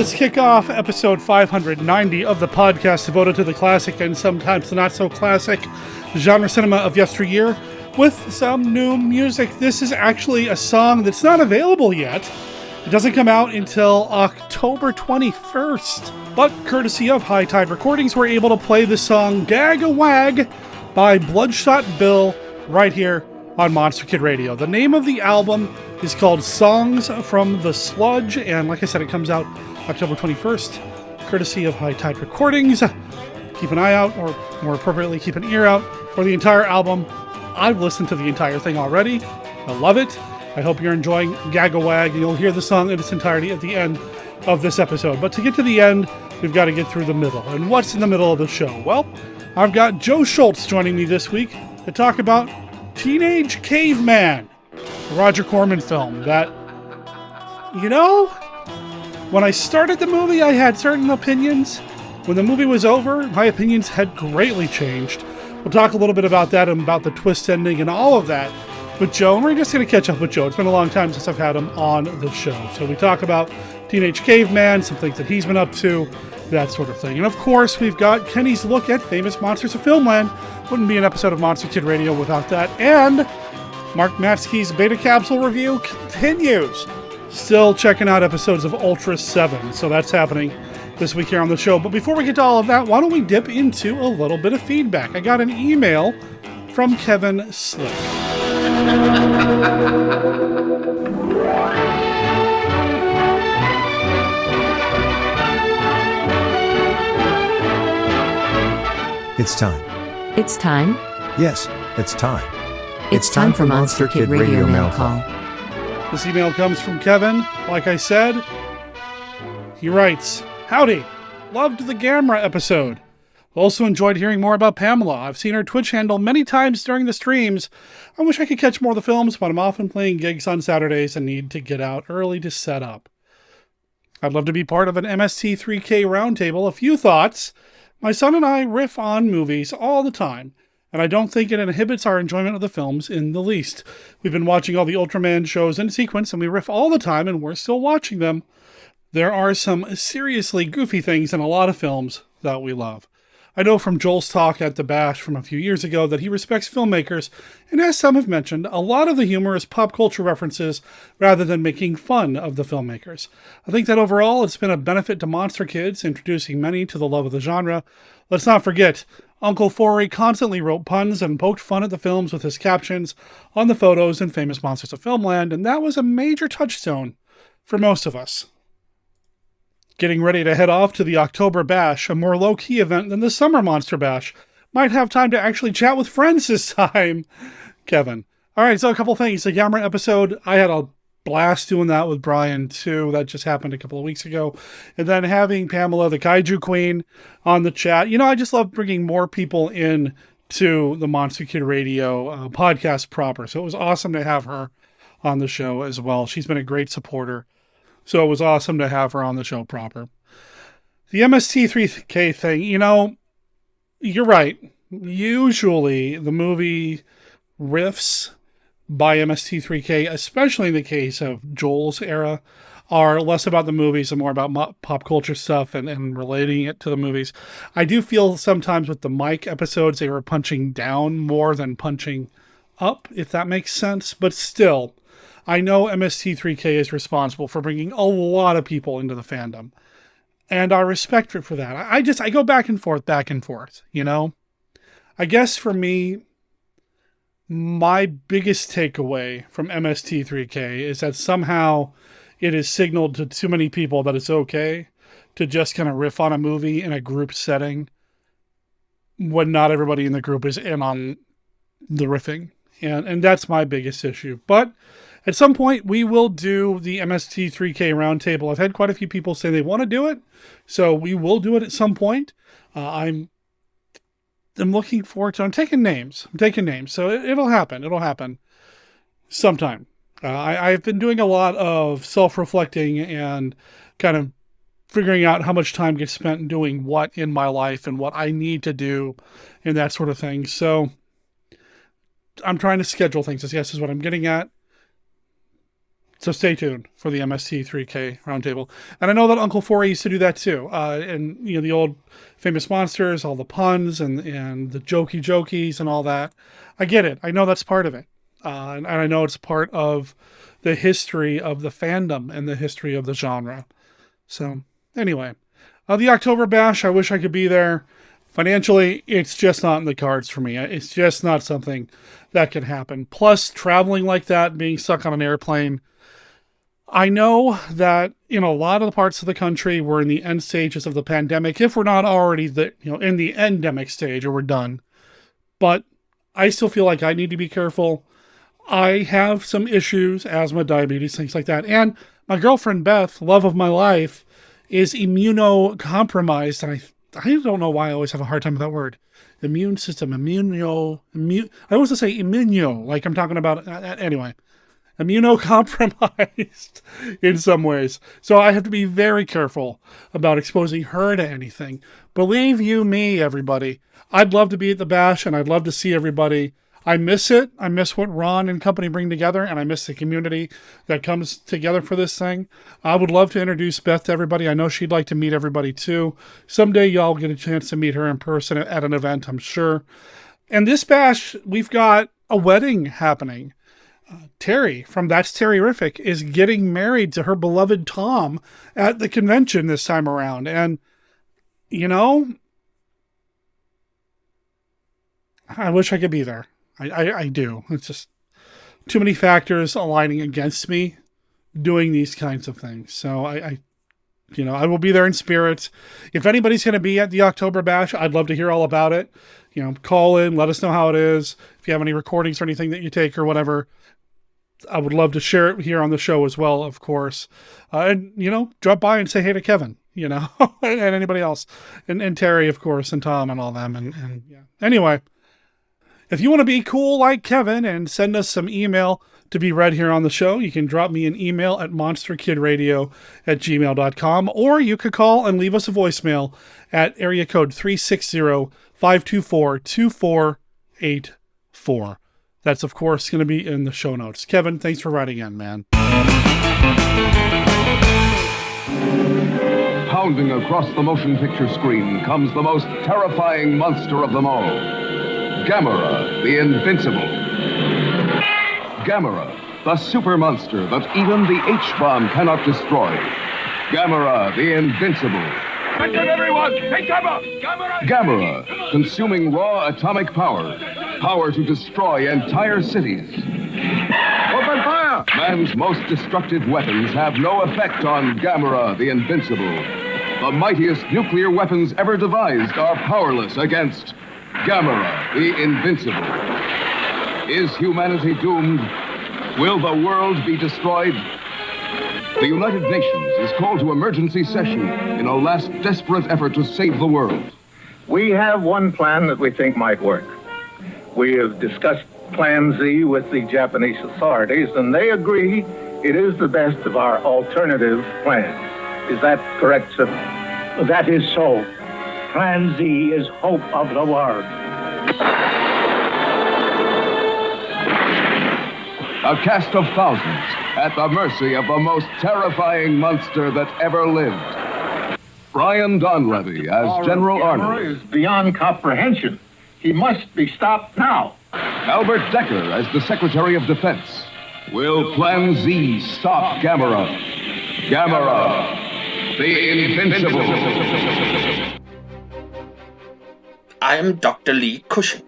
Let's kick off episode 590 of the podcast devoted to the classic and sometimes the not-so-classic genre cinema of yesteryear with some new music. This is actually a song that's not available yet. It doesn't come out until October 21st. But courtesy of High Tide Recordings, we're able to play the song Gag a Wag by Bloodshot Bill right here on Monster Kid Radio. The name of the album is called Songs from the Sludge, and like I said, it comes out October 21st, courtesy of High Tide Recordings. Keep an eye out, or more appropriately, keep an ear out for the entire album. I've listened to the entire thing already. I love it. I hope you're enjoying Gag a Wag, and you'll hear the song in its entirety at the end of this episode. But to get to the end, we've got to get through the middle. And what's in the middle of the show? Well, I've got Joe Schultz joining me this week to talk about Teenage Caveman, a Roger Corman film that, when I started the movie, I had certain opinions. When the movie was over, my opinions had greatly changed. We'll talk a little bit about that and about the twist ending and all of that with Joe, and we're just going to catch up with Joe. It's been a long time since I've had him on the show. So we talk about Teenage Caveman, some things that he's been up to, that sort of thing. And of course, we've got Kenny's look at Famous Monsters of Filmland. Wouldn't be an episode of Monster Kid Radio without that. And Mark Matzke's Beta Capsule review continues. Still checking out episodes of Ultra 7, so that's happening this week here on the show. But before we get to all of that, why don't we dip into a little bit of feedback? I got an email from Kevin Slick. It's time. It's time? Yes, it's time. It's time for Monster Kid Radio Mail Call. This email comes from Kevin. Like I said, he writes, "Howdy. Loved the Gamera episode. Also enjoyed hearing more about Pamela. I've seen her Twitch handle many times during the streams. I wish I could catch more of the films, but I'm often playing gigs on Saturdays and need to get out early to set up. I'd love to be part of an MST3K roundtable. A few thoughts. My son and I riff on movies all the time, and I don't think it inhibits our enjoyment of the films in the least. We've been watching all the Ultraman shows in sequence, and we riff all the time, and we're still watching them. There are some seriously goofy things in a lot of films that we love. I know from Joel's talk at the Bash from a few years ago that he respects filmmakers, and as some have mentioned, a lot of the humor is pop culture references rather than making fun of the filmmakers. I think that overall it's been a benefit to Monster Kids, introducing many to the love of the genre. Let's not forget, Uncle Forey constantly wrote puns and poked fun at the films with his captions on the photos in Famous Monsters of Filmland, and that was a major touchstone for most of us. Getting ready to head off to the October Bash, a more low-key event than the Summer Monster Bash. Might have time to actually chat with friends this time." Kevin. All right, so a couple things. The Gamera episode, I had a blast doing that with Brian, too. That just happened a couple of weeks ago. And then having Pamela, the Kaiju Queen, on the chat. I just love bringing more people in to the Monster Kid Radio podcast proper. So it was awesome to have her on the show as well. She's been a great supporter. So it was awesome to have her on the show proper. The MST3K thing, you're right. Usually the movie riffs by MST3K, especially in the case of Joel's era, are less about the movies and more about pop culture stuff and relating it to the movies. I do feel sometimes with the Mike episodes, they were punching down more than punching up, if that makes sense. But still, I know MST3K is responsible for bringing a lot of people into the fandom. And I respect it for that. I go back and forth, I guess for me, my biggest takeaway from MST3K is that somehow it is signaled to too many people that it's okay to just kind of riff on a movie in a group setting when not everybody in the group is in on the riffing. And that's my biggest issue. But at some point, we will do the MST3K roundtable. I've had quite a few people say they want to do it, so we will do it at some point. I'm looking forward to it. I'm taking names, so it'll happen. It'll happen sometime. I've been doing a lot of self-reflecting and kind of figuring out how much time gets spent doing what in my life and what I need to do and that sort of thing. So I'm trying to schedule things, I guess is what I'm getting at. So stay tuned for the MST3K roundtable. And I know that Uncle Foray used to do that too. And the old Famous Monsters, all the puns and the jokies and all that. I get it. I know that's part of it. And I know it's part of the history of the fandom and the history of the genre. So anyway, the October Bash, I wish I could be there. Financially, it's just not in the cards for me. It's just not something that can happen. Plus, traveling like that, being stuck on an airplane. I know that in a lot of the parts of the country, we're in the end stages of the pandemic, if we're not already in the endemic stage or we're done. But I still feel like I need to be careful. I have some issues, asthma, diabetes, things like that. And my girlfriend, Beth, love of my life, is immunocompromised. And I don't know why I always have a hard time with that word. Immune system, I always say immuno, like I'm talking about, anyway. Immunocompromised in some ways. So I have to be very careful about exposing her to anything. Believe you me, everybody. I'd love to be at the Bash, and I'd love to see everybody. I miss it. I miss what Ron and company bring together, and I miss the community that comes together for this thing. I would love to introduce Beth to everybody. I know she'd like to meet everybody too. Someday y'all get a chance to meet her in person at an event, I'm sure. And this Bash, we've got a wedding happening. Terry from That's Terrific is getting married to her beloved Tom at the convention this time around. And, I wish I could be there. I do. It's just too many factors aligning against me doing these kinds of things. So I will be there in spirit. If anybody's going to be at the October Bash, I'd love to hear all about it. Call in, let us know how it is. If you have any recordings or anything that you take or whatever, I would love to share it here on the show as well, of course. And, drop by and say hey to Kevin, and anybody else. And Terry, of course, and Tom and all them. And yeah. Anyway, if you want to be cool like Kevin and send us some email to be read here on the show, you can drop me an email at monsterkidradio@gmail.com, or you could call and leave us a voicemail at area code 360-524-2484. That's, of course, going to be in the show notes. Kevin, thanks for writing in, man. Pounding across the motion picture screen comes the most terrifying monster of them all. Gamera, the Invincible. Gamera, the super monster that even the H-bomb cannot destroy. Gamera, the Invincible. Attention, everyone! Take cover! Gamera, consuming raw atomic power. Power to destroy entire cities. Open fire! Man's most destructive weapons have no effect on Gamera, the Invincible. The mightiest nuclear weapons ever devised are powerless against Gamera, the Invincible. Is humanity doomed? Will the world be destroyed? The United Nations is called to emergency session in a last desperate effort to save the world. We have one plan that we think might work. We have discussed Plan Z with the Japanese authorities, and they agree it is the best of our alternative plans. Is that correct, sir? That is so. Plan Z is hope of the world. A cast of thousands at the mercy of the most terrifying monster that ever lived. Brian Donlevy as General Arnold. Is beyond comprehension. He must be stopped now. Albert Decker as the Secretary of Defense. Will Plan Z stop Gamera? Gamera, the Invincible. I am Dr. Lee Cushing.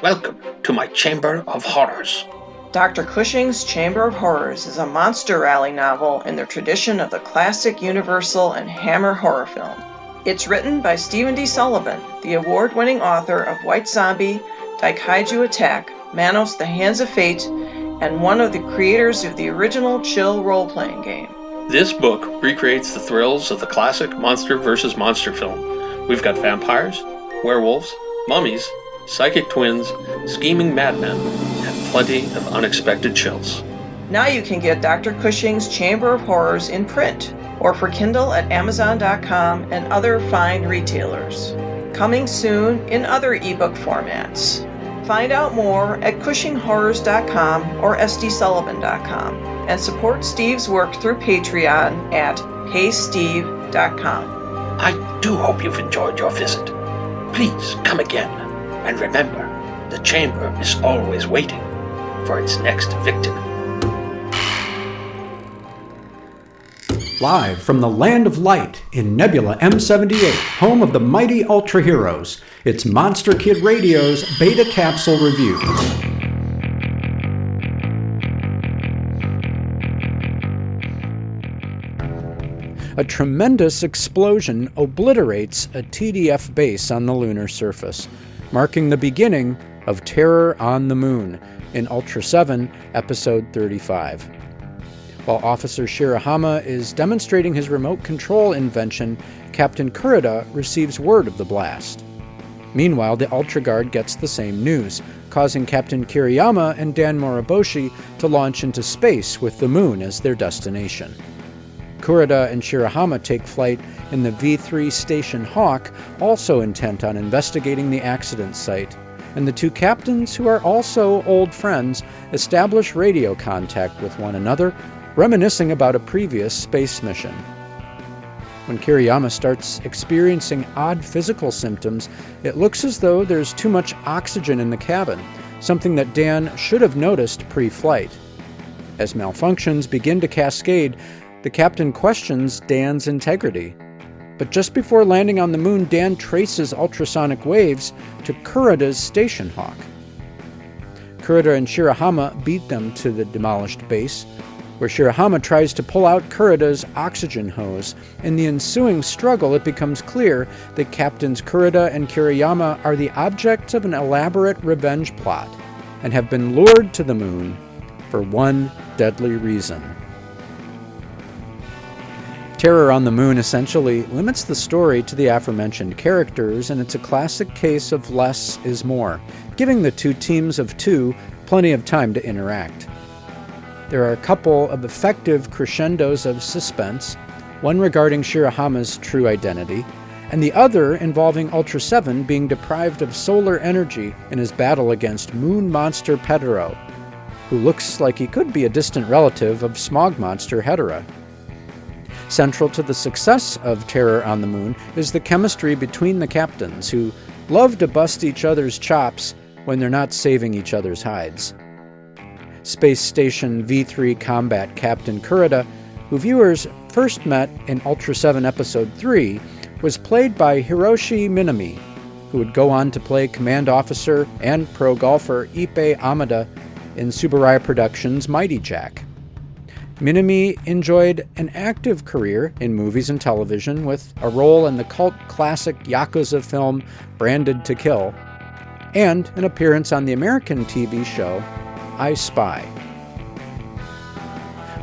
Welcome to my Chamber of Horrors. Dr. Cushing's Chamber of Horrors is a monster rally novel in the tradition of the classic Universal and Hammer horror film. It's written by Stephen D. Sullivan, the award-winning author of White Zombie, Daikaiju Attack, Manos: The Hands of Fate, and one of the creators of the original Chill role-playing game. This book recreates the thrills of the classic monster versus monster film. We've got vampires, werewolves, mummies, psychic twins, scheming madmen, and plenty of unexpected chills. Now you can get Dr. Cushing's Chamber of Horrors in print, or for Kindle at Amazon.com and other fine retailers. Coming soon in other ebook formats. Find out more at CushingHorrors.com or SDSullivan.com and support Steve's work through Patreon at HeySteve.com. I do hope you've enjoyed your visit. Please come again, and remember, the chamber is always waiting for its next victim. Live from the Land of Light in Nebula M78, home of the mighty Ultra Heroes, it's Monster Kid Radio's Beta Capsule Review. A tremendous explosion obliterates a TDF base on the lunar surface, marking the beginning of Terror on the Moon in Ultra 7, Episode 35. While Officer Shirahama is demonstrating his remote control invention, Captain Kurita receives word of the blast. Meanwhile, the Ultra Guard gets the same news, causing Captain Kiriyama and Dan Moriboshi to launch into space with the moon as their destination. Kurita and Shirahama take flight in the V-3 Station Hawk, also intent on investigating the accident site, and the two captains, who are also old friends, establish radio contact with one another, reminiscing about a previous space mission. When Kiriyama starts experiencing odd physical symptoms, it looks as though there's too much oxygen in the cabin, something that Dan should have noticed pre-flight. As malfunctions begin to cascade, the captain questions Dan's integrity. But just before landing on the moon, Dan traces ultrasonic waves to Kurita's Station Hawk. Kurita and Shirahama beat them to the demolished base, where Shirahama tries to pull out Kurita's oxygen hose. In the ensuing struggle, it becomes clear that Captains Kurita and Kiriyama are the objects of an elaborate revenge plot and have been lured to the moon for one deadly reason. Terror on the Moon essentially limits the story to the aforementioned characters, and it's a classic case of less is more, giving the two teams of two plenty of time to interact. There are a couple of effective crescendos of suspense, one regarding Shirahama's true identity, and the other involving Ultra 7 being deprived of solar energy in his battle against Moon Monster Pedro, who looks like he could be a distant relative of Smog Monster Hedera. Central to the success of Terror on the Moon is the chemistry between the captains, who love to bust each other's chops when they're not saving each other's hides. Space Station V-3 Combat Captain Kurita, who viewers first met in Ultra 7 Episode 3, was played by Hiroshi Minami, who would go on to play Command Officer and pro golfer Ippei Amada in Tsuburaya Productions' Mighty Jack. Minami enjoyed an active career in movies and television, with a role in the cult classic Yakuza film Branded to Kill, and an appearance on the American TV show I Spy.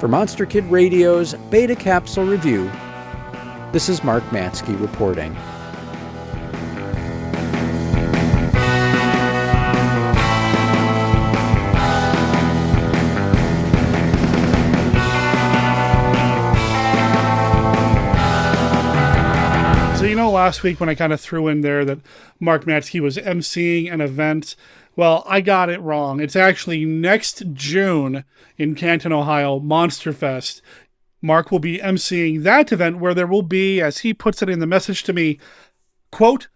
For Monster Kid Radio's Beta Capsule Review, this is Mark Matzke reporting. Last week when I kind of threw in there that Mark Matzke was emceeing an event, well, I got it wrong. It's actually next June in Canton, Ohio, Monster Fest. Mark will be emceeing that event, where there will be, as he puts it in the message to me, quote,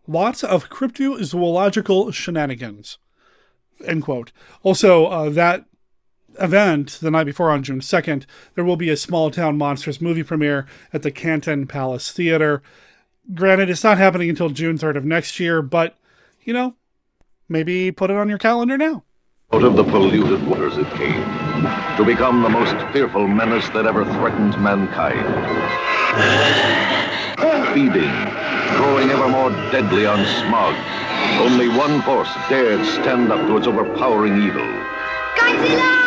lots of cryptozoological shenanigans, end quote. Also, that event, the night before on June 2nd, there will be a Small Town Monsters movie premiere at the Canton Palace Theater. Granted, it's not happening until June 3rd of next year, but, maybe put it on your calendar now. Out of the polluted waters it came, to become the most fearful menace that ever threatened mankind. Feeding, growing ever more deadly on smog. Only one force dared stand up to its overpowering evil. Godzilla!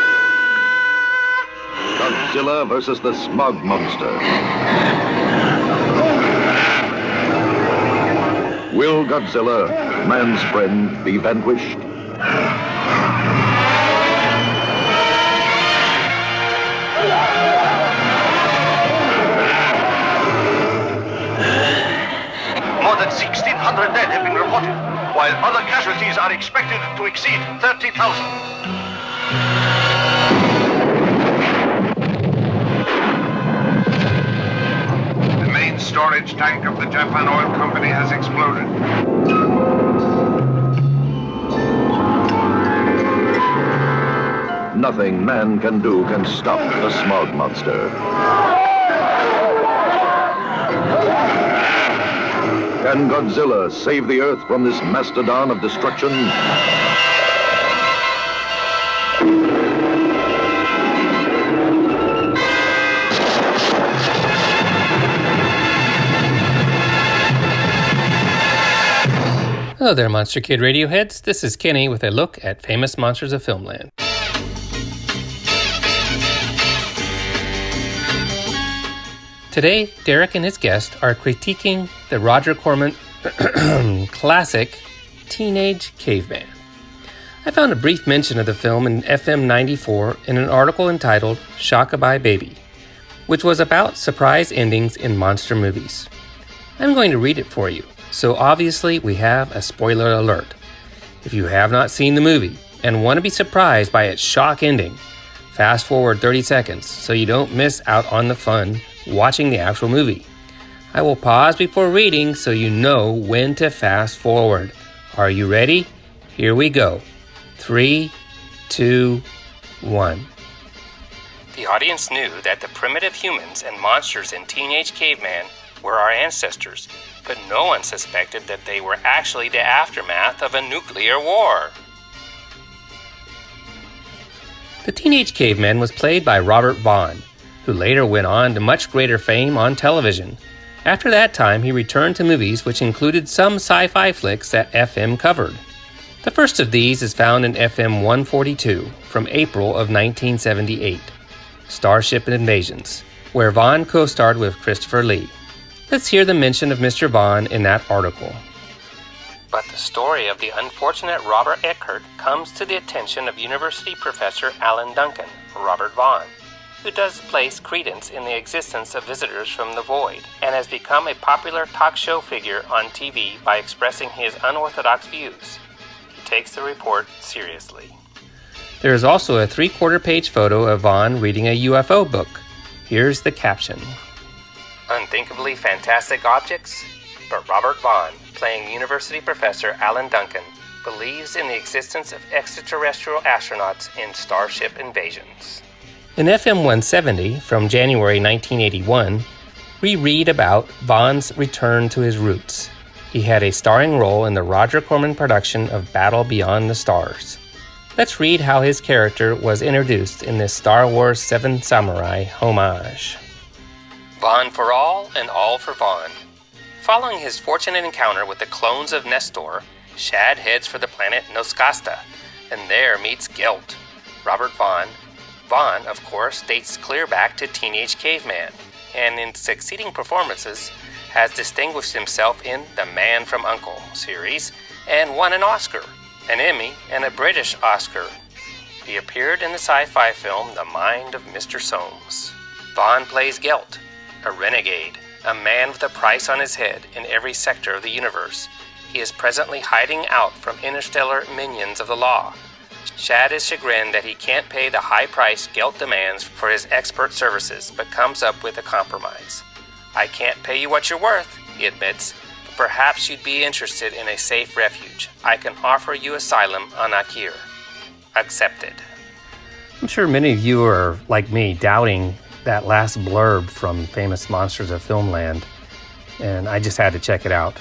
Godzilla versus the Smog Monster. Will Godzilla, man's friend, be vanquished? More than 1,600 dead have been reported, while other casualties casualties are expected to exceed 30,000. Storage tank of the Japan Oil Company has exploded. Nothing man can do can stop the smog monster. Can Godzilla save the Earth from this mastodon of destruction? Hello there, Monster Kid Radio heads. This is Kenny with a look at Famous Monsters of Filmland. Today, Derek and his guest are critiquing the Roger Corman classic Teenage Caveman. I found a brief mention of the film in FM 94 in an article entitled Shock-a-Bye Baby, which was about surprise endings in monster movies. I'm going to read it for you. So obviously we have a spoiler alert. If you have not seen the movie and want to be surprised by its shock ending, fast forward 30 seconds so you don't miss out on the fun watching the actual movie. I will pause before reading so you know when to fast forward. Are you ready? Here we go. 3, 2, 1. The audience knew that the primitive humans and monsters in Teenage Caveman were our ancestors, but no one suspected that they were actually the aftermath of a nuclear war. The Teenage Caveman was played by Robert Vaughn, who later went on to much greater fame on television. After that time, he returned to movies which included some sci-fi flicks that FM covered. The first of these is found in FM 142 from April of 1978, Starship Invasions, where Vaughn co-starred with Christopher Lee. Let's hear the mention of Mr. Vaughn in that article. But the story of the unfortunate Robert Eckert comes to the attention of university professor Alan Duncan, Robert Vaughn, who does place credence in the existence of visitors from the void and has become a popular talk show figure on TV by expressing his unorthodox views. He takes the report seriously. There is also a 3/4-page photo of Vaughn reading a UFO book. Here's the caption. Unthinkably fantastic objects? But Robert Vaughn, playing university professor Alan Duncan, believes in the existence of extraterrestrial astronauts in Starship Invasions. In FM 170 from January 1981, we read about Vaughn's return to his roots. He had a starring role in the Roger Corman production of Battle Beyond the Stars. Let's read how his character was introduced in this Star Wars 7 Samurai homage. Vaughn for all and all for Vaughn. Following his fortunate encounter with the clones of Nestor, Shad heads for the planet Noskasta, and there meets Gelt. Robert Vaughn. Vaughn, of course, dates clear back to Teenage Caveman, and in succeeding performances has distinguished himself in The Man from U.N.C.L.E. series and won an Oscar, an Emmy, and a British Oscar. He appeared in the sci-fi film The Mind of Mr. Soames. Vaughn plays Gelt, a renegade, a man with a price on his head in every sector of the universe. He is presently hiding out from interstellar minions of the law. Shad is chagrined that he can't pay the high price Gelt demands for his expert services, but comes up with a compromise. I can't pay you what you're worth, he admits, but perhaps you'd be interested in a safe refuge. I can offer you asylum on Akir. Accepted. I'm sure many of you are, like me, doubting that last blurb from Famous Monsters of Filmland, and I just had to check it out.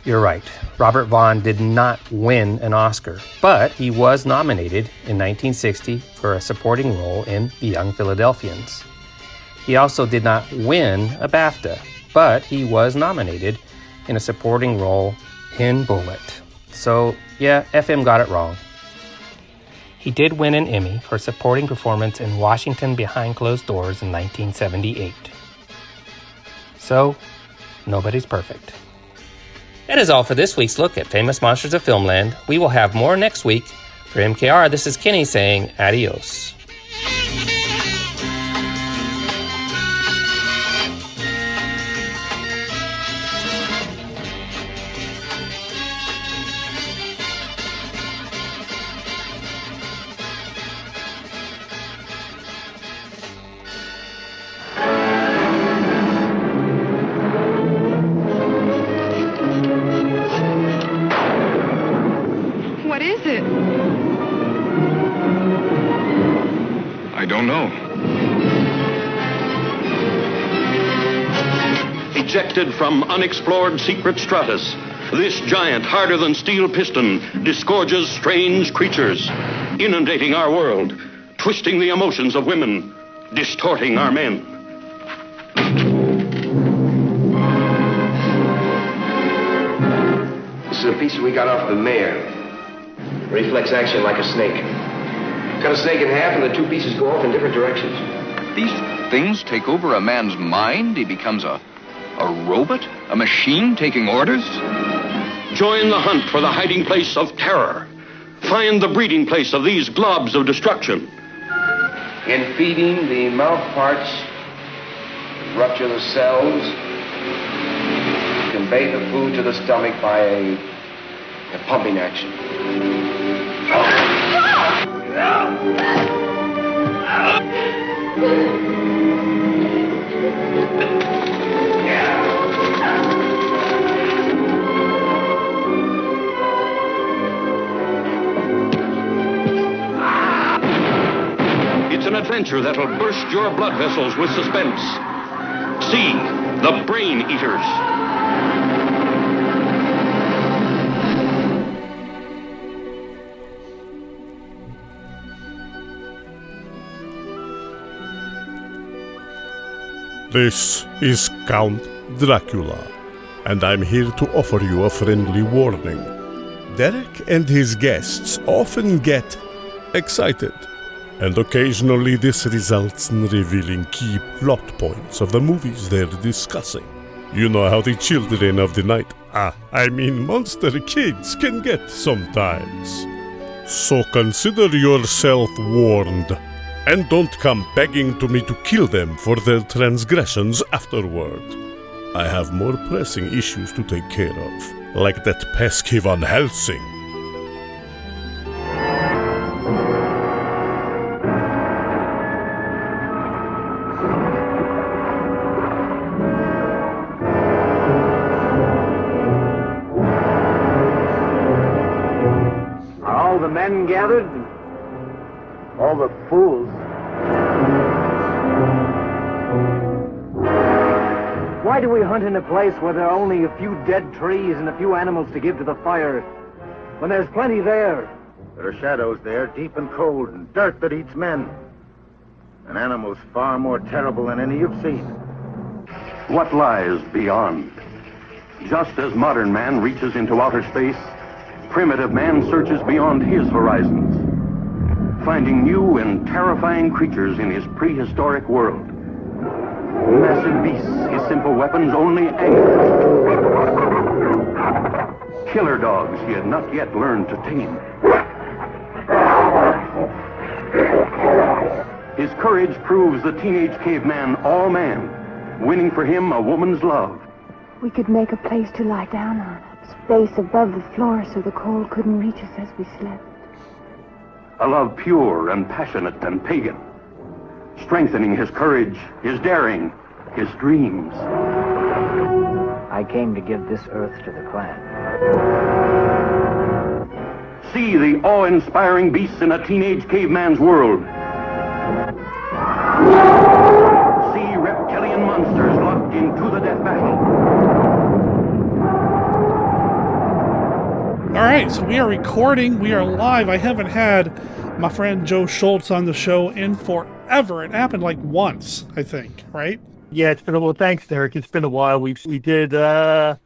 You're right, Robert Vaughn did not win an Oscar, but he was nominated in 1960 for a supporting role in The Young Philadelphians. He also did not win a BAFTA, but he was nominated in a supporting role in Bullet. So, yeah, FM got it wrong. He did win an Emmy for supporting performance in Washington Behind Closed Doors in 1978. So, nobody's perfect. That is all for this week's look at Famous Monsters of Filmland. We will have more next week. For MKR, this is Kenny saying adios. I don't know. Ejected from unexplored secret stratus, this giant, harder-than-steel piston disgorges strange creatures, inundating our world, twisting the emotions of women, distorting our men. This is a piece we got off the mayor. Reflex action like a snake. Cut a snake in half and the two pieces go off in different directions. These things take over a man's mind? He becomes a robot? A machine taking orders? Join the hunt for the hiding place of terror. Find the breeding place of these globs of destruction. In feeding the mouth parts, rupture the cells, convey the food to the stomach by a pumping action. It's an adventure that'll burst your blood vessels with suspense. See the Brain Eaters. This is Count Dracula, and I'm here to offer you a friendly warning. Derek and his guests often get excited, and occasionally this results in revealing key plot points of the movies they're discussing. You know how the children of the night, monster kids, can get sometimes. So consider yourself warned. And don't come begging to me to kill them for their transgressions afterward. I have more pressing issues to take care of, like that pesky Van Helsing. Are all the men gathered? All the fools. Why do we hunt in a place where there are only a few dead trees and a few animals to give to the fire, when there's plenty there? There are shadows there, deep and cold, and dirt that eats men. And animals far more terrible than any you've seen. What lies beyond? Just as modern man reaches into outer space, primitive man searches beyond his horizons, finding new and terrifying creatures in his prehistoric world. Massive beasts, his simple weapons only anger. Killer dogs he had not yet learned to tame. His courage proves the teenage caveman all man, winning for him a woman's love. We could make a place to lie down on, space above the floor so the cold couldn't reach us as we slept. A love pure and passionate and pagan, strengthening his courage, his daring, his dreams. I came to give this earth to the clan. See the awe-inspiring beasts in a teenage caveman's world. See reptilian monsters locked into the death battle. All right, so we are recording. We are live. I haven't had my friend Joe Schultz on the show in forever. It happened like once, I think, right? Yeah, it's been a while. Thanks, Derek. It's been a while. We did, I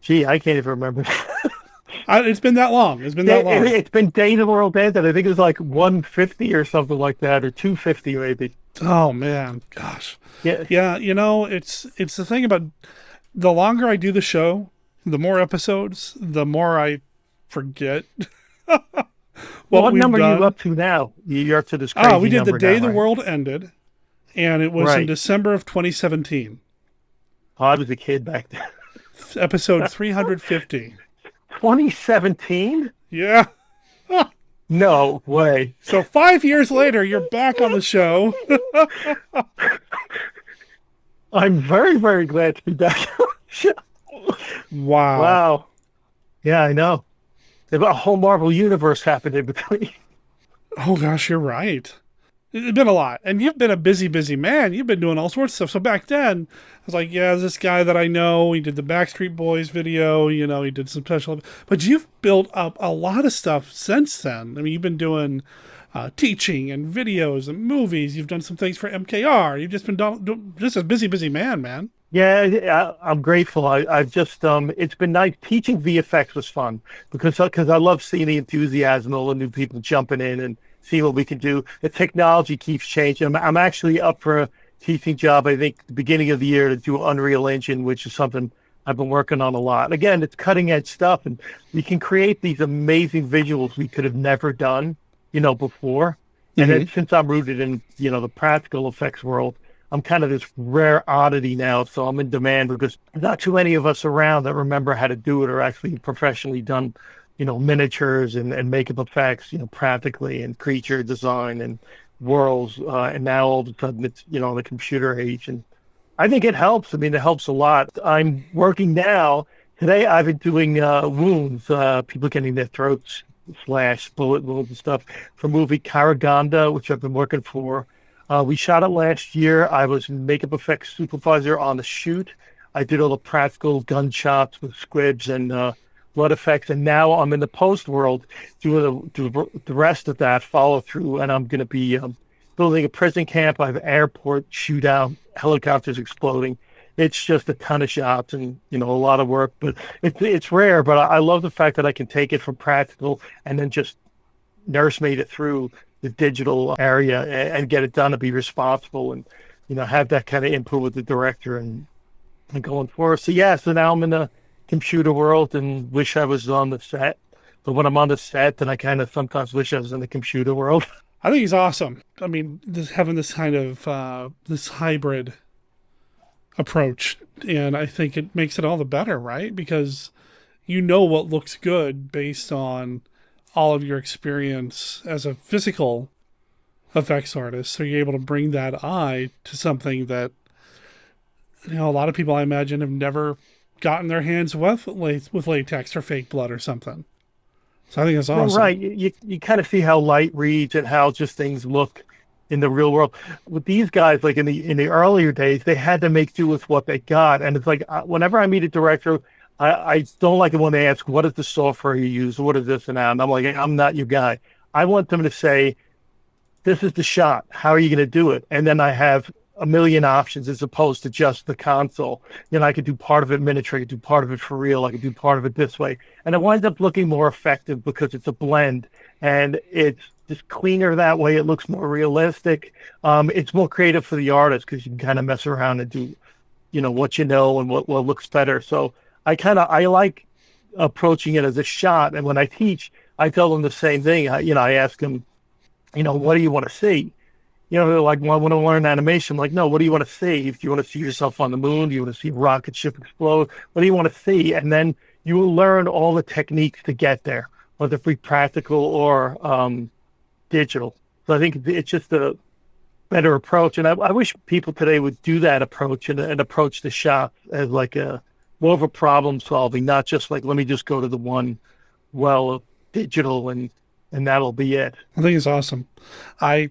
can't even remember. It's been that long. It's been that long. It's been Day the World Ended. I think it was like 150 or something like that, or 250 maybe. Oh, man. Gosh. Yeah. Yeah, you know, it's the thing about the longer I do the show, the more episodes, the more I forget. What number are you up to now? You're up to this crazy we did number The Day now, the right? World Ended, and it was in December of 2017. Oh, I was a kid back then. Episode 350. 2017? Yeah. No way. So 5 years later, you're back on the show. I'm very, very glad to be back on the show. Wow. Wow. Yeah, I know. A whole Marvel universe happened in between. Oh, gosh, you're right. It's been a lot. And you've been a busy, busy man. You've been doing all sorts of stuff. So back then, I was like, yeah, this guy that I know, he did the Backstreet Boys video, he did some special. But you've built up a lot of stuff since then. I mean, you've been doing teaching and videos and movies. You've done some things for MKR. You've just been just a busy, busy man. Yeah, I'm grateful. I've just, it's been nice. Teaching VFX was fun because I love seeing the enthusiasm, all the new people jumping in and see what we can do. The technology keeps changing. I'm actually up for a teaching job, I think, the beginning of the year to do Unreal Engine, which is something I've been working on a lot. Again, it's cutting edge stuff, and we can create these amazing visuals we could have never done, before. And then since I'm rooted in, the practical effects world, I'm kind of this rare oddity now. So I'm in demand because there's not too many of us around that remember how to do it or actually professionally done miniatures and makeup effects, practically, and creature design and worlds. And now all of a sudden it's, the computer age. And I think it helps. I mean, it helps a lot. I'm working now. Today I've been doing wounds, people getting their throats slashed, bullet wounds and stuff for movie Karaganda, which I've been working for. We shot it last year. I was makeup effects supervisor on the shoot. I did all the practical gunshots with squibs and blood effects, and now I'm in the post world doing the rest of that follow through, and I'm going to be building a prison camp. I have airport shootout, helicopters exploding. It's just a ton of shots and a lot of work, but it's rare. But I love the fact that I can take it from practical and then just nursemaid it through the digital area and get it done, to be responsible and have that kind of input with the director and going forward. So now I'm in the computer world and wish I was on the set. But when I'm on the set, then I kind of sometimes wish I was in the computer world. I think he's awesome. I mean, having this kind of this hybrid approach, and I think it makes it all the better, right? Because what looks good based on all of your experience as a physical effects artist. So you're able to bring that eye to something that a lot of people, I imagine, have never gotten their hands with latex or fake blood or something. So I think that's awesome. Right. You kind of see how light reads and how just things look in the real world. With these guys, like in the earlier days, they had to make do with what they got. And it's like, whenever I meet a director, I don't like it when they ask, what is the software you use? What is this and that? And I'm like, I'm not your guy. I want them to say, this is the shot. How are you going to do it? And then I have a million options as opposed to just the console. I could do part of it miniature, I could do part of it for real, I could do part of it this way. And it winds up looking more effective because it's a blend and it's just cleaner that way. It looks more realistic. It's more creative for the artist because you can kind of mess around and do, what and what looks better. So I like approaching it as a shot. And when I teach, I tell them the same thing. I ask them, what do you want to see? They're like, well, I want to learn animation. I'm like, no, what do you want to see? If you want to see yourself on the moon, do you want to see a rocket ship explode? What do you want to see? And then you will learn all the techniques to get there, whether it be practical or digital. So I think it's just a better approach. And I wish people today would do that approach and approach the shop as like more of a problem solving, not just like, let me just go to the one of digital and that'll be it. I think it's awesome. I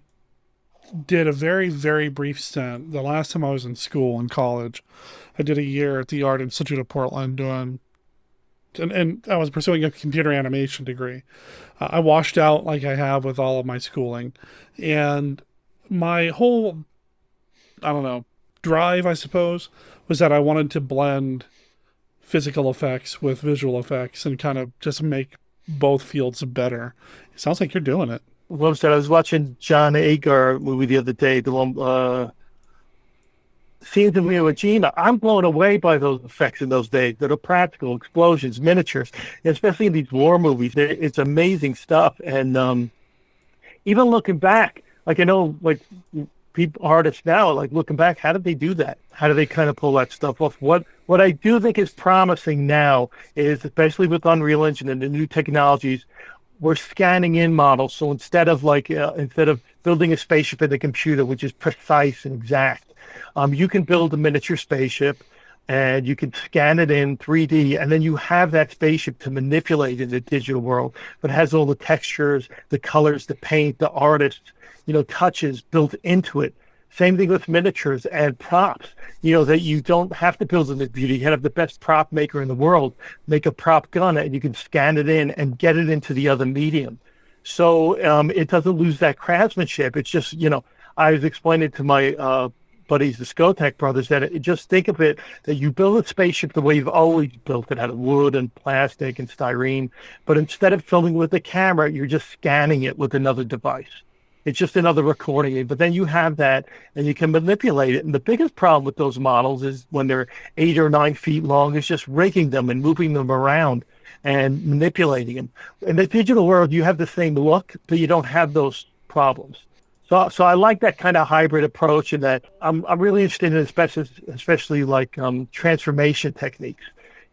did a very, very brief stint. The last time I was in school in college, I did a year at the Art Institute of Portland doing, and I was pursuing a computer animation degree. I washed out like I have with all of my schooling, and my whole, drive, I suppose, was that I wanted to blend physical effects with visual effects and kind of just make both fields better. It sounds like you're doing it. What was that? I was watching John Agar movie the other day, the one Scenes of Iwo Jima. I'm blown away by those effects in those days. They're practical explosions, miniatures, especially in these war movies. It's amazing stuff. And even looking back, like I know, like people, artists now, like looking back, how did they do that? How do they kind of pull that stuff off? What I do think is promising now is, especially with Unreal Engine and the new technologies, we're scanning in models. So instead of building a spaceship in the computer, which is precise and exact, you can build a miniature spaceship and you can scan it in 3D, and then you have that spaceship to manipulate in the digital world, but it has all the textures, the colors, the paint, the artist, touches built into it. Same thing with miniatures and props, that you don't have to build in the beauty. You can have the best prop maker in the world make a prop gun, and you can scan it in and get it into the other medium. So it doesn't lose that craftsmanship. It's just, I was explaining to my buddies, the Skotek brothers, that just think of it, that you build a spaceship the way you've always built it, out of wood and plastic and styrene, but instead of filming with the camera, you're just scanning it with another device. It's just another recording, but then you have that and you can manipulate it. And the biggest problem with those models is when they're 8 or 9 feet long, is just rigging them and moving them around and manipulating them. In the digital world, you have the same look, but you don't have those problems. So I like that kind of hybrid approach, and that I'm really interested in, especially like transformation techniques.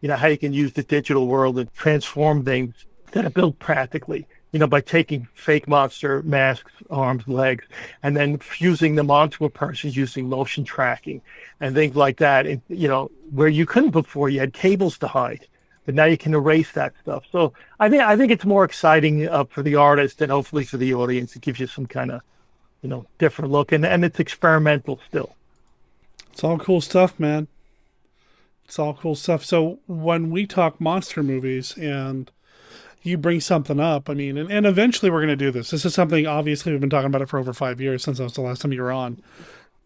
How you can use the digital world to transform things that are built practically. By taking fake monster masks, arms, legs, and then fusing them onto a person using motion tracking and things like that. And, where you couldn't before, you had cables to hide, but now you can erase that stuff. So I think it's more exciting for the artist and hopefully for the audience. It gives you some kind of, different look, and it's experimental still. It's all cool stuff, man. It's all cool stuff. So when we talk monster movies and you bring something up, and eventually we're going to do this. This is something, obviously, we've been talking about it for over 5 years, since that was the last time you were on.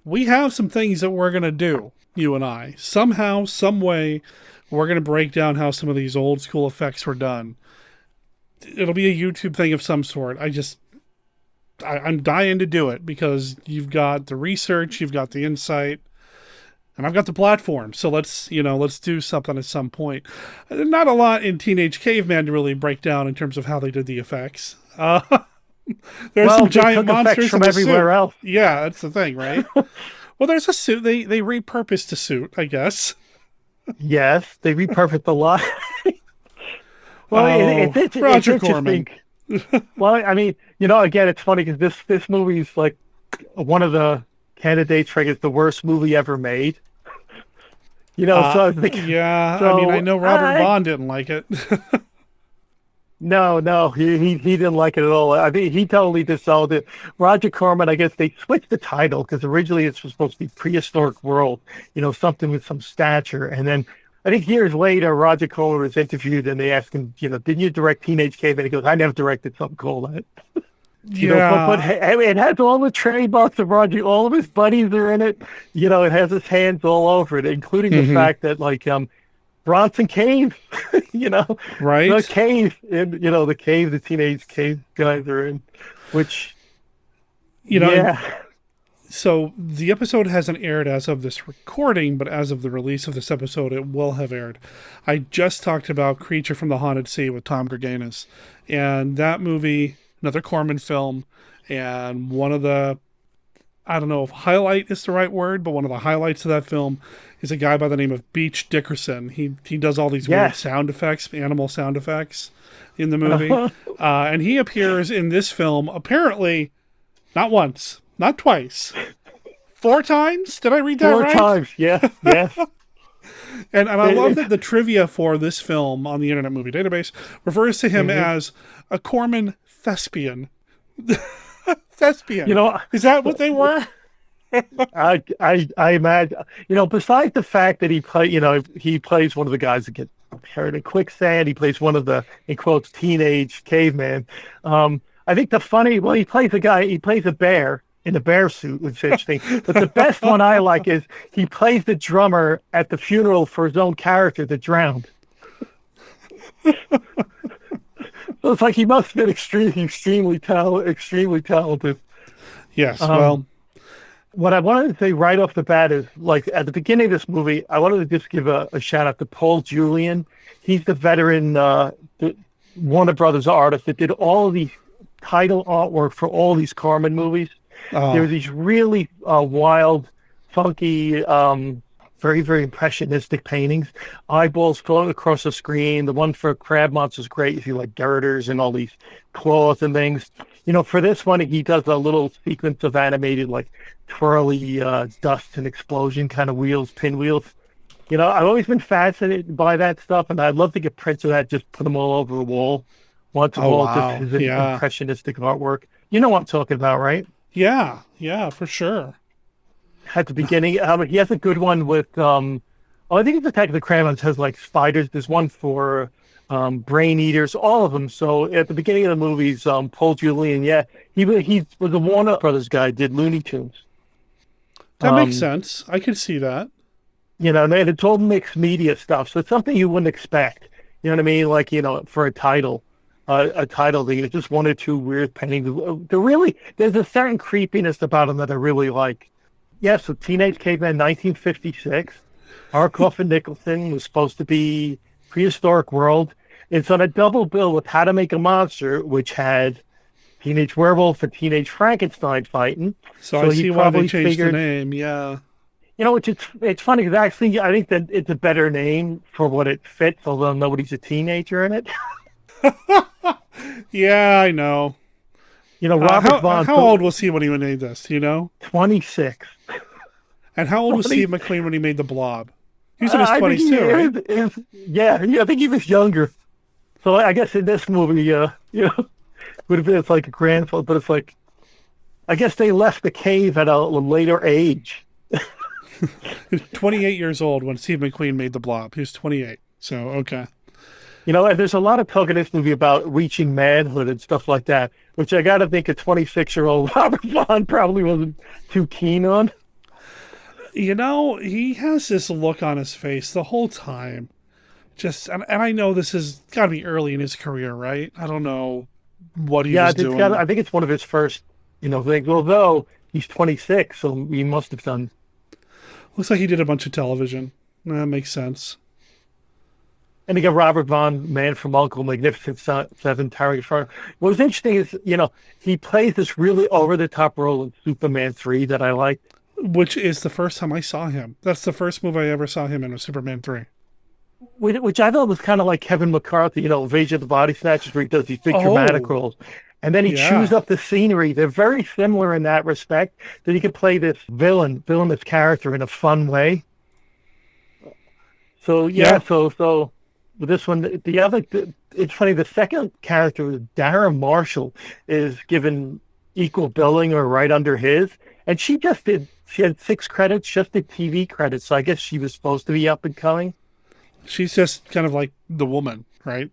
We have some things that we're going to do, you and I. Somehow, some way, we're going to break down how some of these old school effects were done. It'll be a YouTube thing of some sort. I'm dying to do it because you've got the research, you've got the insight, and I've got the platform. So let's do something at some point. Not a lot in Teenage Caveman to really break down in terms of how they did the effects. There's some giant monsters from everywhere else. Yeah, that's the thing, right? Well, there's a suit. They repurposed the suit, I guess. Yes, they repurposed a lot. Well, it's Roger Corman. Well, again, it's funny because this movie is like one of the candidates for the worst movie ever made. So I was thinking, yeah. I know Robert Vaughn didn't like it. No, he didn't like it at all. He totally disowned it. Roger Corman, I guess they switched the title because originally it was supposed to be Prehistoric World, something with some stature, and then I think years later, Roger Corman was interviewed, and they asked him, didn't you direct Teenage Caveman? He goes, I never directed something called that. But it has all the trademarks of Roger. All of his buddies are in it. It has his hands all over it, including the fact that, Bronson Cave, right? The cave, and, the cave the Teenage Cave guys are in, which, yeah. So the episode hasn't aired as of this recording, but as of the release of this episode, it will have aired. I just talked about Creature from the Haunted Sea with Tom Greganis, and that movie, another Corman film, and one of the, I don't know if highlight is the right word, but one of the highlights of that film is a guy by the name of Beach Dickerson. He does all these weird sound effects, animal sound effects in the movie, and he appears in this film apparently not once. Not twice. 4 times? Did I read that right? 4 times, yeah. And I love that the trivia for this film on the Internet Movie Database refers to him as a Corman thespian. Thespian. Is that what they were? I imagine. Besides the fact that he plays one of the guys that get buried in quicksand, he plays one of the, in quotes, teenage caveman. I think he plays a bear in a bear suit, which is interesting. But the best one I like is he plays the drummer at the funeral for his own character that drowned. So it's like he must have been extremely talented. Yes, well. What I wanted to say right off the bat is, at the beginning of this movie, I wanted to just give a shout out to Paul Julian. He's the veteran Warner Brothers artist that did all of the title artwork for all these Corman movies. There were these really wild, funky, very, very impressionistic paintings. Eyeballs floating across the screen. The one for Crab Monster is great. You see girders and all these claws and things. For this one, he does a little sequence of animated, twirly dust and explosion kind of wheels, pinwheels. I've always been fascinated by that stuff, and I'd love to get prints of that, just put them all over the wall. Once a wall, wow. just his impressionistic artwork. You know what I'm talking about, right? Yeah, for sure. At the beginning, he has a good one with, I think it's Attack of the Cramons has like spiders. There's one for brain eaters, all of them. So at the beginning of the movies, Paul Julian, he was a Warner Brothers guy, did Looney Tunes. That makes sense. I could see that. And it's all mixed media stuff, so it's something you wouldn't expect. You know what I mean? Like, for a title, there's just one or two weird paintings. There's a certain creepiness about them that I really like. Yeah, so Teenage Caveman, 1956. Arkoff and Nicholson was supposed to be prehistoric world. It's on a double bill with How to Make a Monster, which had Teenage Werewolf and Teenage Frankenstein fighting. So I see why they changed the name, yeah. It's funny because actually I think that it's a better name for what it fits, although nobody's a teenager in it. Yeah, I know. Robert Vaughn. How old was he when he made this, 26. And how old was Steve McQueen when he made The Blob? He was in his 20s too, right? Yeah, I think he was younger. So I guess in this movie, would have been like a grandfather, but it's like, I guess they left the cave at a later age. 28 years old when Steve McQueen made The Blob. He was 28. So, okay. There's a lot of talk in this movie about reaching manhood and stuff like that, which I got to think a 26-year-old Robert Vaughn probably wasn't too keen on. He has this look on his face the whole time. And I know this has got to be early in his career, right? I don't know what he was doing. I think it's one of his first, things, although he's 26, so he must have done. Looks like he did a bunch of television. That makes sense. And you got Robert Vaughn, Man from U.N.C.L.E., Magnificent Seven, Target Farm. What was interesting is, he plays this really over-the-top role in Superman 3 that I liked. Which is the first time I saw him. That's the first movie I ever saw him in, was Superman 3. Which I thought was kind of like Kevin McCarthy, Invasion of the Body Snatchers, where he does these big dramatic roles. And then he chews up the scenery. They're very similar in that respect, that he could play this villainous character in a fun way. So with this one, it's funny, the second character, Darren Marshall, is given equal billing or right under his. And she had 6 credits, just did TV credits. So I guess she was supposed to be up and coming. She's just kind of like the woman, right?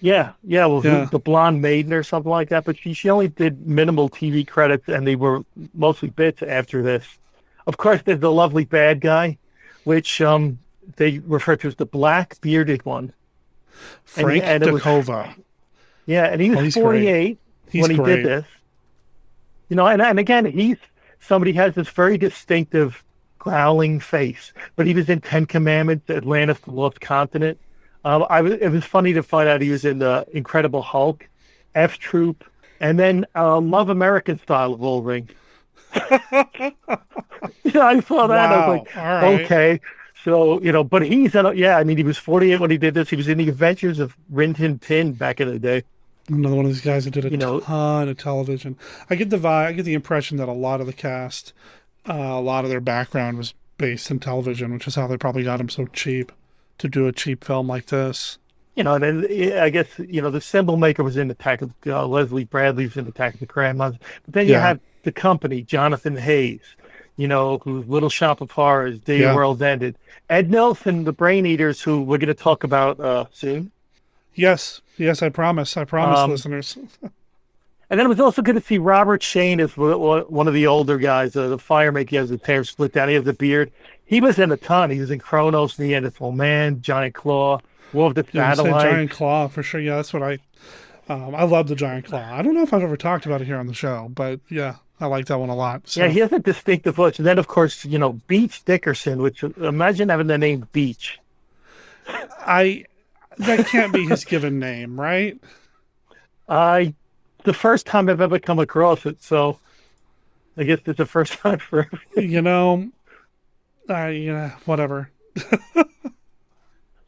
The blonde maiden or something like that. But she only did minimal TV credits, and they were mostly bits after this. Of course, there's the lovely bad guy, which they refer to as the black bearded one. Frank Dakova. And he was 48 when he did this. And again, he's somebody has this very distinctive growling face, but he was in 10 Commandments, Atlantis, the Lost Continent. It was funny to find out he was in the Incredible Hulk, F Troop, and then Love American Style of Wolverine. I saw that. Wow. I was like, okay. So, but he was 48 when he did this. He was in the Adventures of Rin Tin Tin back in the day. Another one of these guys that did a ton of television. I get the impression that a lot of the cast, a lot of their background was based in television, which is how they probably got him so cheap to do a cheap film like this. And then I guess, the Symbol Maker was in Attack of Leslie Bradley was in Attack of the Cramons. But then you have the company, Jonathan Hayes, whose Little Shop of Horrors, Day of World's Ended. Ed Nelson, the Brain Eaters, who we're going to talk about soon. Yes, I promise, listeners. And then it was also good to see Robert Shane as one of the older guys, the firemaker. He has his hair split down. He has a beard. He was in a ton. He was in Kronos, Neanderthal Man, Giant Claw, War of the Satellite. Giant Claw, for sure. Yeah, that's what I love, the Giant Claw. I don't know if I've ever talked about it here on the show, but yeah, I like that one a lot. So. Yeah, he has a distinctive voice. And then, of course, Beach Dickerson, which, imagine having the name Beach. That can't be his given name, right? The first time I've ever come across it, so I guess it's the first time for whatever.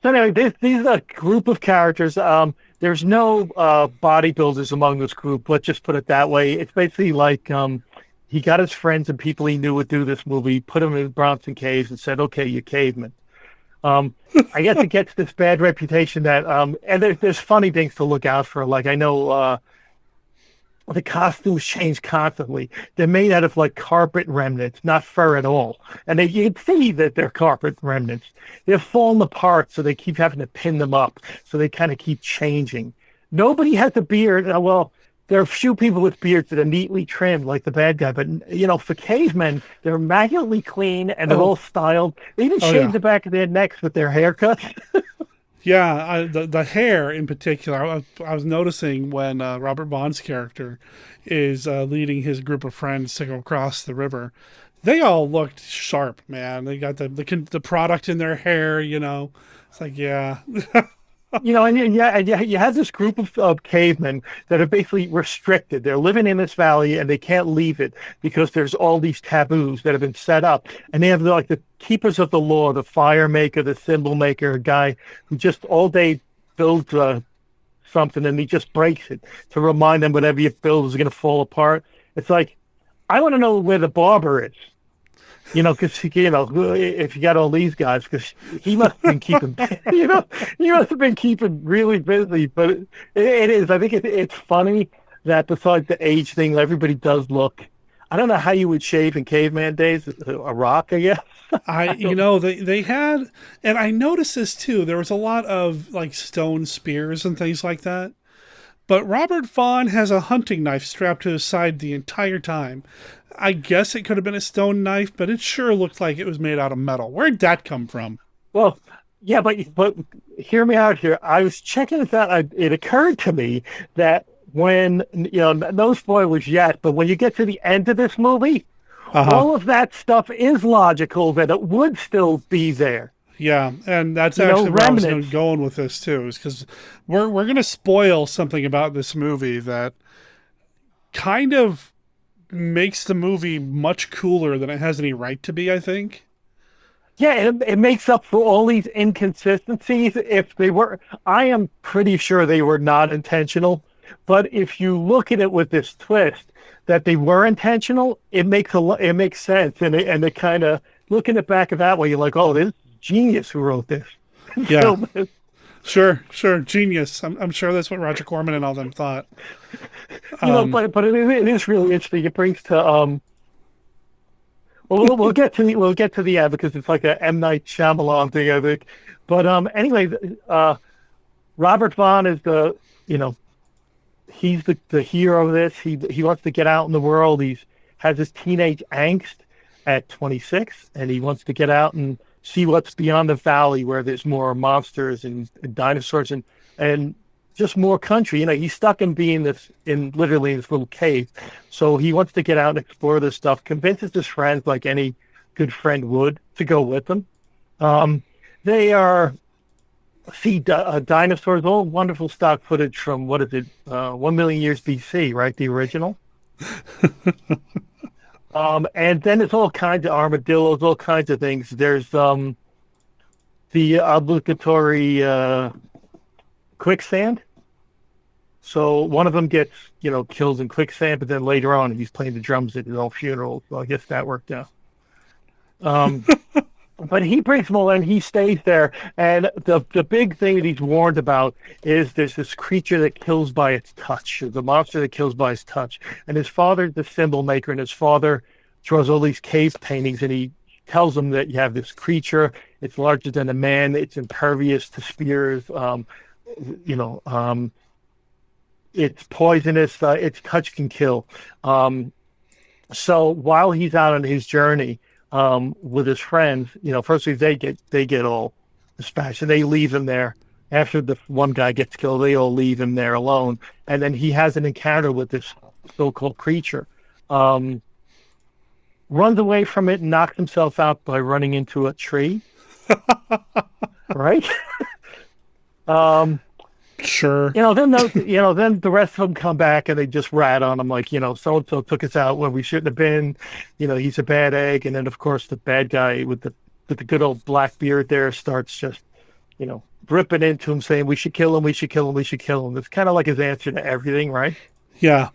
So anyway, these are a group of characters. There's no bodybuilders among this group. Let's just put it that way. It's basically like he got his friends and people he knew would do this movie, put them in Bronson caves and said, okay, you cavemen. I guess it gets this bad reputation that, and there's funny things to look out for. Like I know the costumes change constantly. They're made out of like carpet remnants, not fur at all. And you can see that they're carpet remnants. They're falling apart, so they keep having to pin them up. So they kind of keep changing. Nobody has a beard. Well, there are a few people with beards that are neatly trimmed, like the bad guy. But, for cavemen, they're immaculately clean and they're all styled. They even shave the back of their necks with their haircuts. Yeah, the hair in particular. I was noticing when Robert Vaughn's character is leading his group of friends to go across the river. They all looked sharp, man. They got the product in their hair. It's like, yeah. And you have this group of cavemen that are basically restricted. They're living in this valley and they can't leave it because there's all these taboos that have been set up. And they have like the keepers of the law, the fire maker, the symbol maker, a guy who just all day builds something and he just breaks it to remind them whatever you build is going to fall apart. It's like, I want to know where the barber is. Because, if you got all these guys, because he must have been keeping, he must have been keeping really busy. But it is, I think it's funny that besides the age thing, everybody does look, I don't know how you would shave in caveman days, a rock, I guess. They had, and I noticed this too, there was a lot of like stone spears and things like that. But Robert Vaughn has a hunting knife strapped to his side the entire time. I guess it could have been a stone knife, but it sure looked like it was made out of metal. Where'd that come from? Well, yeah, but hear me out here. I was checking this out. It occurred to me that when, no spoilers yet, but when you get to the end of this movie, all of that stuff is logical that it would still be there. Yeah, and that's actually where I was going with this too, is because we're going to spoil something about this movie that kind of makes the movie much cooler than it has any right to be, I think. Yeah, it makes up for all these inconsistencies. If they were, I am pretty sure they were not intentional. But if you look at it with this twist that they were intentional, it makes sense, and it kind of looking at back of that way, you're like, oh, this is genius who wrote this. Yeah, sure, genius. I'm sure that's what Roger Corman and all them thought. But it is really interesting. It brings to we'll get to the end because it's like a M. Night Shyamalan thing, I think. But anyway, Robert Vaughn is he's the hero of this. He wants to get out in the world. He has his teenage angst at 26, and he wants to get out and see what's beyond the valley where there's more monsters and dinosaurs and just more country. He's stuck in being literally in this little cave. So he wants to get out and explore this stuff, convinces his friends like any good friend would to go with him. They are dinosaurs, all wonderful stock footage from, 1 million years BC, right? The original. And then it's all kinds of armadillos, all kinds of things. There's the obligatory quicksand. So one of them gets, killed in quicksand, but then later on he's playing the drums at his own funeral. So I guess that worked out. But he brings them all in, he stays there, and the big thing that he's warned about is there's this creature that kills by its touch, the monster that kills by its touch. And his father's the symbol maker, and his father draws all these cave paintings, and he tells him that you have this creature, it's larger than a man, it's impervious to spears, it's poisonous, its touch can kill. So while he's out on his journey, with his friends, firstly they get all dispatched and they leave him there. After the one guy gets killed, they all leave him there alone. And then he has an encounter with this so-called creature, runs away from it and knocks himself out by running into a tree. Right? Sure. Then the rest of them come back and they just rat on him like, so-and-so took us out when we shouldn't have been. He's a bad egg. And then, of course, the bad guy with the good old black beard there starts just, ripping into him saying, we should kill him, we should kill him, we should kill him. It's kind of like his answer to everything, right? Yeah.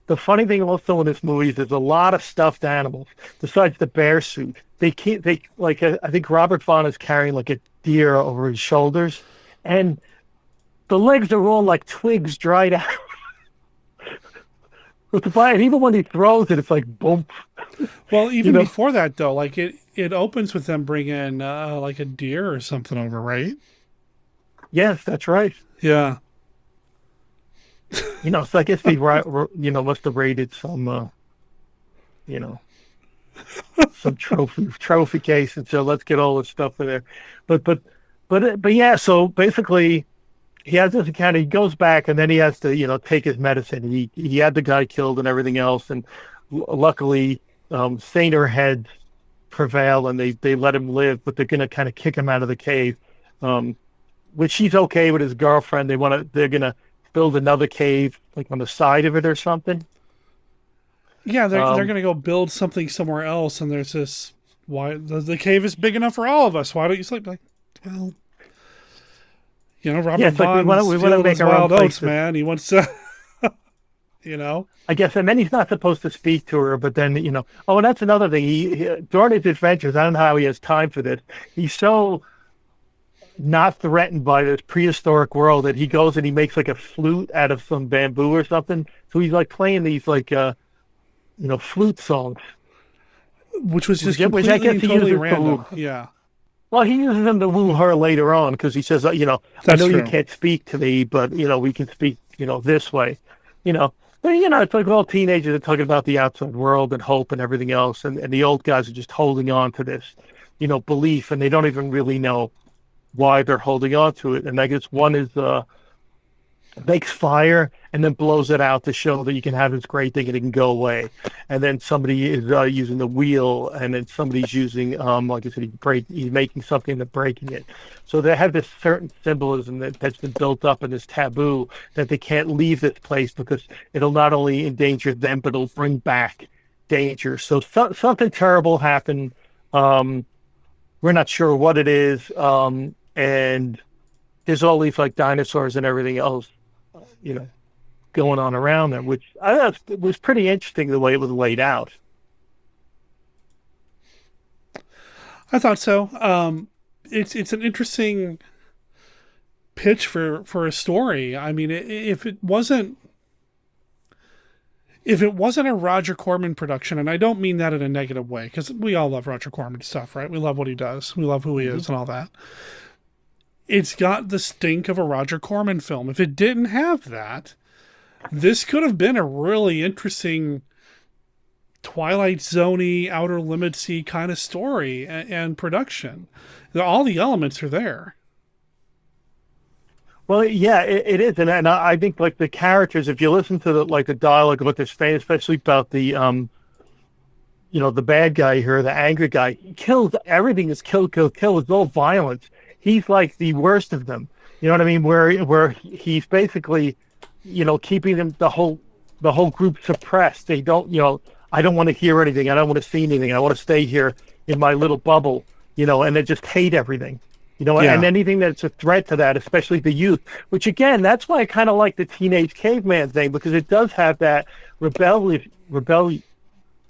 The funny thing also in this movie is there's a lot of stuffed animals besides the bear suit. I think Robert Vaughn is carrying like a deer over his shoulders, and the legs are all like twigs dried out. And even when he throws it, it's like boom. Well, even before that, though, like it opens with them bringing like a deer or something over, right? Yes, that's right. Yeah. So I guess they, must have raided some, some trophy case, and so let's get all this stuff in there. But yeah. So basically, he has this encounter. He goes back, and then he has to, take his medicine. He had the guy killed and everything else, and luckily, saner heads prevail, and they let him live. But they're going to kind of kick him out of the cave, which he's okay with his girlfriend. They're going to build another cave, like on the side of it or something. Yeah, they're going to go build something somewhere else, and there's this. Why the cave is big enough for all of us? Why don't you sleep? Like, well. Robert Vaughn, we want to make our wild oats, man. He wants to, I guess, and then he's not supposed to speak to her, but then, Oh, and that's another thing. He during his adventures, I don't know how he has time for this. He's so not threatened by this prehistoric world that he goes and he makes like a flute out of some bamboo or something. So he's like playing these like, flute songs, which was just completely and totally random. Yeah. Well, he uses them to woo her later on because he says, I know you can't speak to me, but, we can speak, this way, But, it's like all teenagers are talking about the outside world and hope and everything else. And the old guys are just holding on to this, belief, and they don't even really know why they're holding on to it. And I guess one is makes fire and then blows it out to show that you can have this great thing and it can go away. And then somebody is using the wheel, and then somebody's using, like I said, he's making something and breaking it. So they have this certain symbolism that's been built up in this taboo that they can't leave this place because it'll not only endanger them, but it'll bring back danger. So something terrible happened. We're not sure what it is. And there's all these like dinosaurs and everything else, going on around them, which I thought was pretty interesting the way it was laid out. I thought so. It's an interesting pitch for a story. I mean, if it wasn't a Roger Corman production, and I don't mean that in a negative way, because we all love Roger Corman stuff, right? We love what he does. We love who he is and all that. It's got the stink of a Roger Corman film. If it didn't have that, this could have been a really interesting Twilight Zone-y, Outer Limits-y kind of story and production. All the elements are there. Well, yeah, it is, and I think like the characters, if you listen to the dialogue of what they're saying, especially about the the bad guy here, the angry guy, he kills everything. Is kill. It's all violence. He's like the worst of them. You know what I mean? Where he's basically, keeping them the whole group suppressed. They don't, I don't want to hear anything. I don't want to see anything. I want to stay here in my little bubble. And they just hate everything. And anything that's a threat to that, especially the youth, which again, that's why I kind of like the teenage caveman thing, because it does have that rebelliousness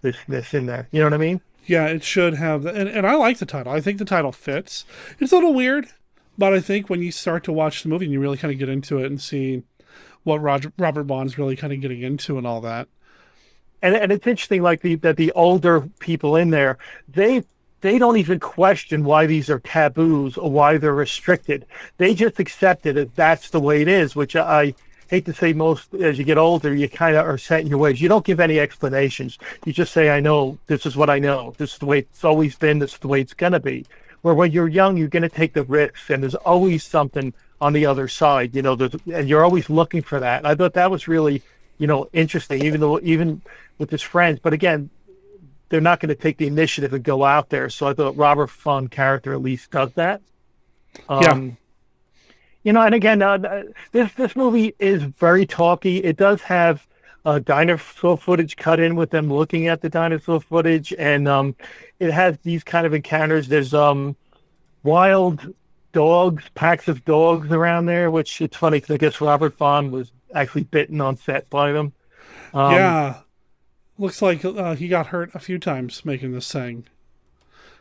in there. You know what I mean? Yeah, it should have. And I like the title. I think the title fits. It's a little weird, but I think when you start to watch the movie and you really kind of get into it and see what Robert Vaughn's really kind of getting into and all that. And it's interesting, like that the older people in there, they don't even question why these are taboos or why they're restricted. They just accept it as that's the way it is, which I hate to say most, as you get older, you kind of are set in your ways. You don't give any explanations. You just say, I know, this is what I know. This is the way it's always been. This is the way it's going to be. Where when you're young, you're going to take the risks, and there's always something on the other side, and you're always looking for that. And I thought that was really, interesting, even with his friends. But again, they're not going to take the initiative and go out there. So I thought Robert Vaughn character at least does that. And again, this movie is very talky. It does have dinosaur footage cut in with them looking at the dinosaur footage, and it has these kind of encounters. There's wild dogs, packs of dogs around there, which it's funny because I guess Robert Vaughn was actually bitten on set by them. Yeah. Looks like he got hurt a few times making this thing.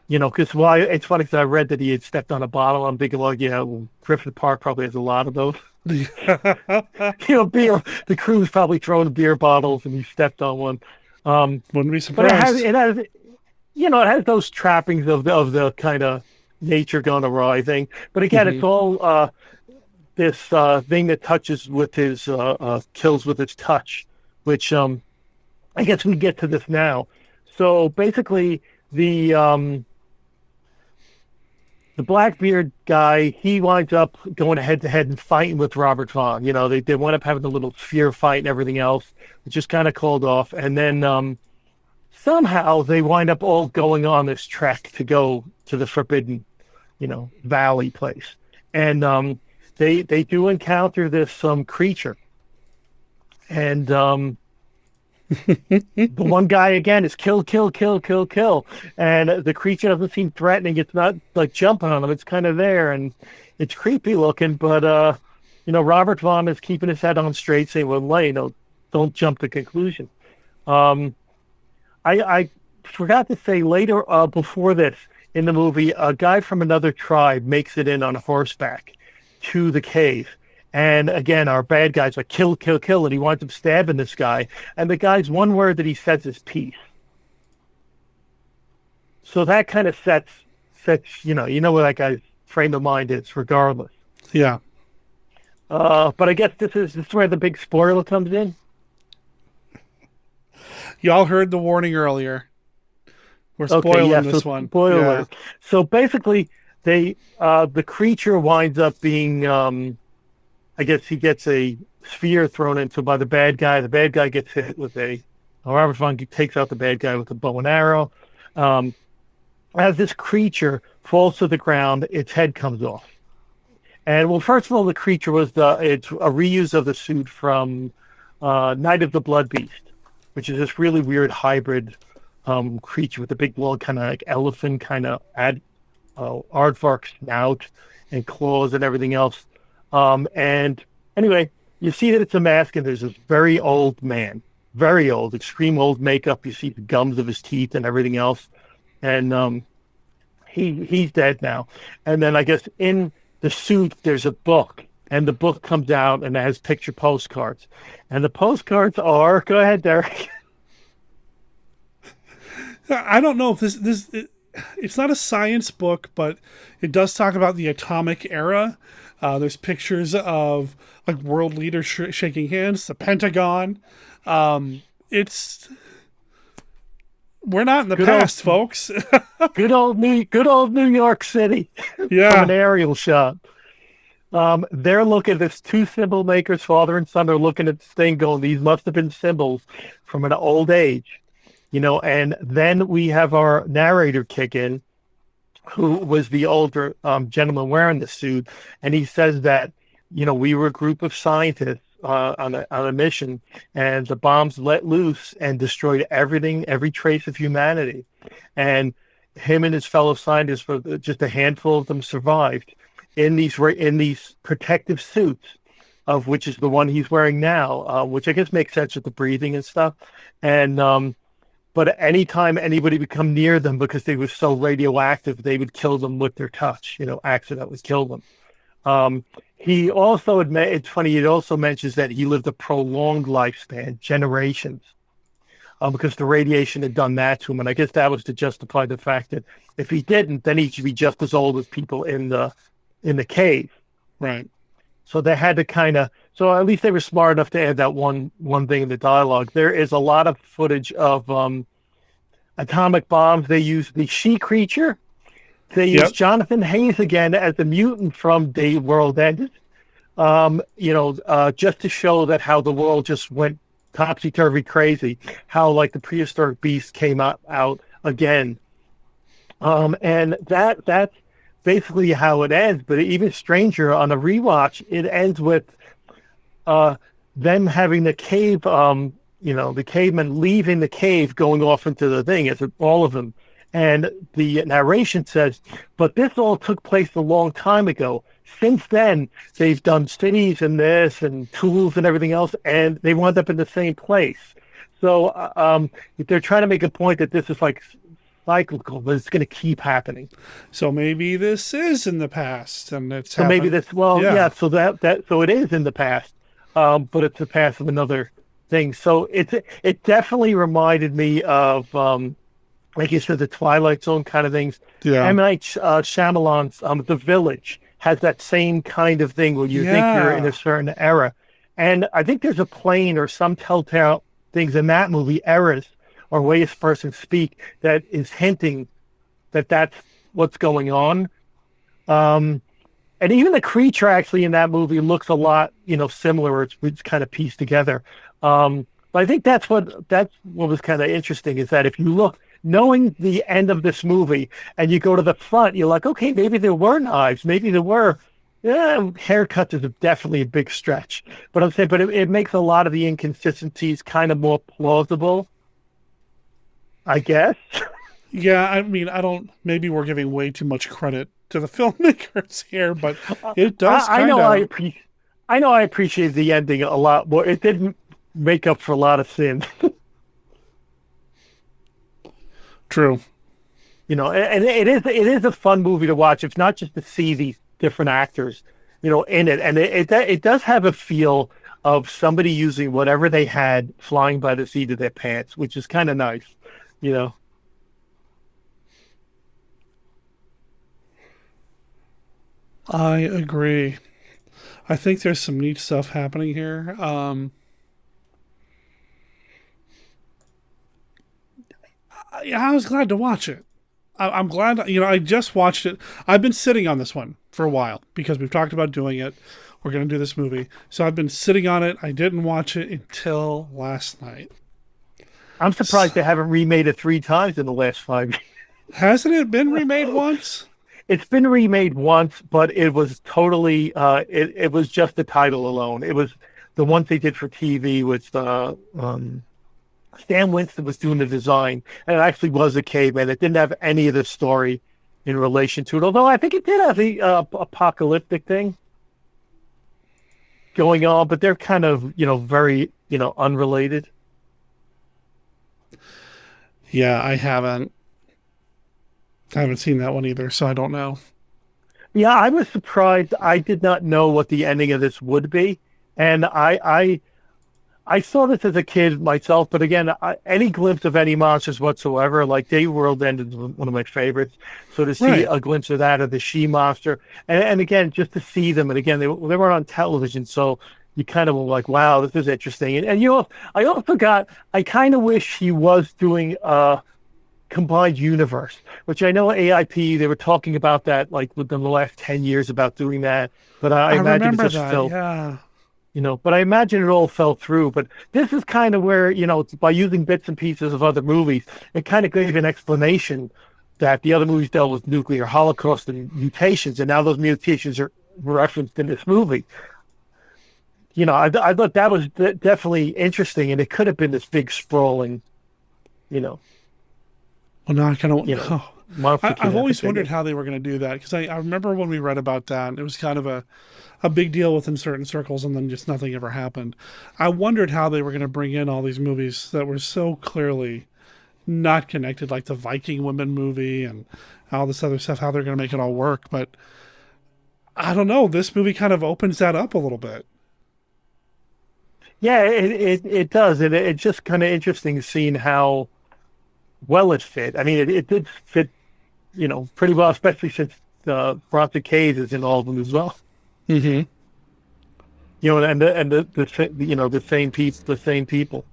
Because it's funny because I read that he had stepped on a bottle. I'm thinking, well, Griffith Park probably has a lot of those. Beer. The crew's probably throwing beer bottles, and he stepped on one. Wouldn't be surprised. But it has those trappings of the kind of nature gone awry thing. But again, it's all this thing that touches with his kills with its touch, which I guess we get to this now. So basically, the Blackbeard guy, he winds up going head to head and fighting with Robert Vaughn. They wind up having a little sphere fight and everything else, which just kind of called off. And then somehow they wind up all going on this trek to go to the Forbidden, Valley place. And they do encounter this creature. And the one guy again is kill, and the creature doesn't seem threatening. It's not like jumping on him. It's kind of there, and it's creepy looking. But Robert Vaughn is keeping his head on straight, saying, "Well, don't jump to conclusion." I forgot to say later before this in the movie, a guy from another tribe makes it in on horseback to the cave. And again, our bad guy's like, kill, and he winds up stabbing this guy. And the guy's one word that he says is peace. So that kind of sets where that guy's frame of mind is, regardless. Yeah. But I guess this is where the big spoiler comes in. Y'all heard the warning earlier. We're spoiling this one. Spoiler. Yeah. So basically, the creature winds up being... I guess he gets a sphere thrown into by the bad guy. The bad guy gets hit with Robert Vaughn takes out the bad guy with a bow and arrow. As this creature falls to the ground, its head comes off. And first of all, the creature it's a reuse of the suit from Night of the Blood Beast, which is this really weird hybrid creature with a big long kind of like elephant kind of aardvark snout and claws and everything else. And anyway, you see that it's a mask, and there's this very old man, very old, extreme old makeup. You see the gums of his teeth and everything else. And he's dead now. And then I guess in the suit, there's a book, and the book comes out and it has picture postcards. And the postcards are, go ahead, Derek. I don't know if it's not a science book, but it does talk about the atomic era. There's pictures of like world leaders shaking hands, the Pentagon. We're not in the past, folks. good old New York City. Yeah. From an aerial shot. They're looking at this two symbol makers, father and son, are looking at this thing going, these must have been symbols from an old age. And then we have our narrator kick in, who was the older gentleman wearing the suit, and he says that, we were a group of scientists on a mission, and the bombs let loose and destroyed everything, every trace of humanity. And him and his fellow scientists, just a handful of them survived in these protective suits, of which is the one he's wearing now, which I guess makes sense with the breathing and stuff. And but anytime anybody would come near them because they were so radioactive, they would kill them with their touch, accidentally kill them. He also it's funny, it also mentions that he lived a prolonged lifespan, generations, because the radiation had done that to him. And I guess that was to justify the fact that if he didn't, then he should be just as old as people in the cave. Right. So they had to so at least they were smart enough to add that one thing in the dialogue. There is a lot of footage of atomic bombs. They use the she creature. They use Jonathan Hayes again as the mutant from Day World Ended. Just to show that how the world just went topsy-turvy crazy, how like the prehistoric beast came out again. And that's basically how it ends, but even stranger on a rewatch, it ends with them having the cave, the caveman leaving the cave, going off into the thing. It's all of them. And the narration says, but this all took place a long time ago. Since then, they've done cities and this and tools and everything else, and they wound up in the same place. So they're trying to make a point that this is like cyclical, but it's going to keep happening. So maybe this is in the past, and it's so maybe this. Well, yeah. So so it is in the past, but it's the past of another thing. So it definitely reminded me of like you said, the Twilight Zone kind of things. Yeah. M. Night Shyamalan's The Village has that same kind of thing where you think you're in a certain era, and I think there's a plane or some telltale things in that movie, eras or ways persons speak, that is hinting that that's what's going on. And even the creature actually in that movie looks a lot, similar. It's kind of pieced together. But I think that's what was kind of interesting, is that if you look, knowing the end of this movie, and you go to the front, you're like, okay, maybe there were knives, maybe there were. Yeah, haircuts is definitely a big stretch. But I'm saying, it makes a lot of the inconsistencies kind of more plausible, I guess. Yeah, I mean, maybe we're giving way too much credit to the filmmakers here, but it does I know I appreciate the ending a lot more. It didn't make up for a lot of sins. True. And it is a fun movie to watch. It's not just to see these different actors, in it. And it does have a feel of somebody using whatever they had flying by the seat of their pants, which is kind of nice, I agree. I think there's some neat stuff happening here. I was glad to watch it. I'm glad, I just watched it. I've been sitting on this one for a while because we've talked about doing it. We're going to do this movie. So I've been sitting on it. I didn't watch it until last night. I'm surprised they haven't remade it 3 times in the last 5 years. Hasn't it been remade once? It's been remade once, but it was totally, it was just the title alone. It was the ones they did for TV with Stan Winston was doing the design, and it actually was a caveman. It didn't have any of the story in relation to it, although I think it did have the apocalyptic thing going on, but they're kind of, very, unrelated. Yeah, I haven't seen that one either, so I don't know. Yeah, I was surprised. I did not know what the ending of this would be, and I saw this as a kid myself, but again, any glimpse of any monsters whatsoever, like Day World End is one of my favorites. So to see a glimpse of that, of the she-monster, and again, just to see them, and again, they weren't on television, so you kind of were like, wow, this is interesting. And I also I kind of wish he was doing a combined universe, which I know AIP, they were talking about that like within the last 10 years about doing that, but I imagine it just fell. Yeah. But I imagine it all fell through. But this is kind of where, by using bits and pieces of other movies, it kind of gave an explanation that the other movies dealt with nuclear holocaust and mutations, and now those mutations are referenced in this movie. I thought that was definitely interesting, and it could have been this big sprawling, Well, now I kind of, I've always wondered how they were going to do that, because I remember when we read about that, it was kind of a big deal within certain circles, and then just nothing ever happened. I wondered how they were going to bring in all these movies that were so clearly not connected, like the Viking women movie and all this other stuff, how they're going to make it all work. But I don't know. This movie kind of opens that up a little bit. Yeah, it does. And it's just kind of interesting seeing how well it fit. I mean, it did fit, pretty well, especially since Bronson Case is in all of them as well. Mm-hmm. And the same people.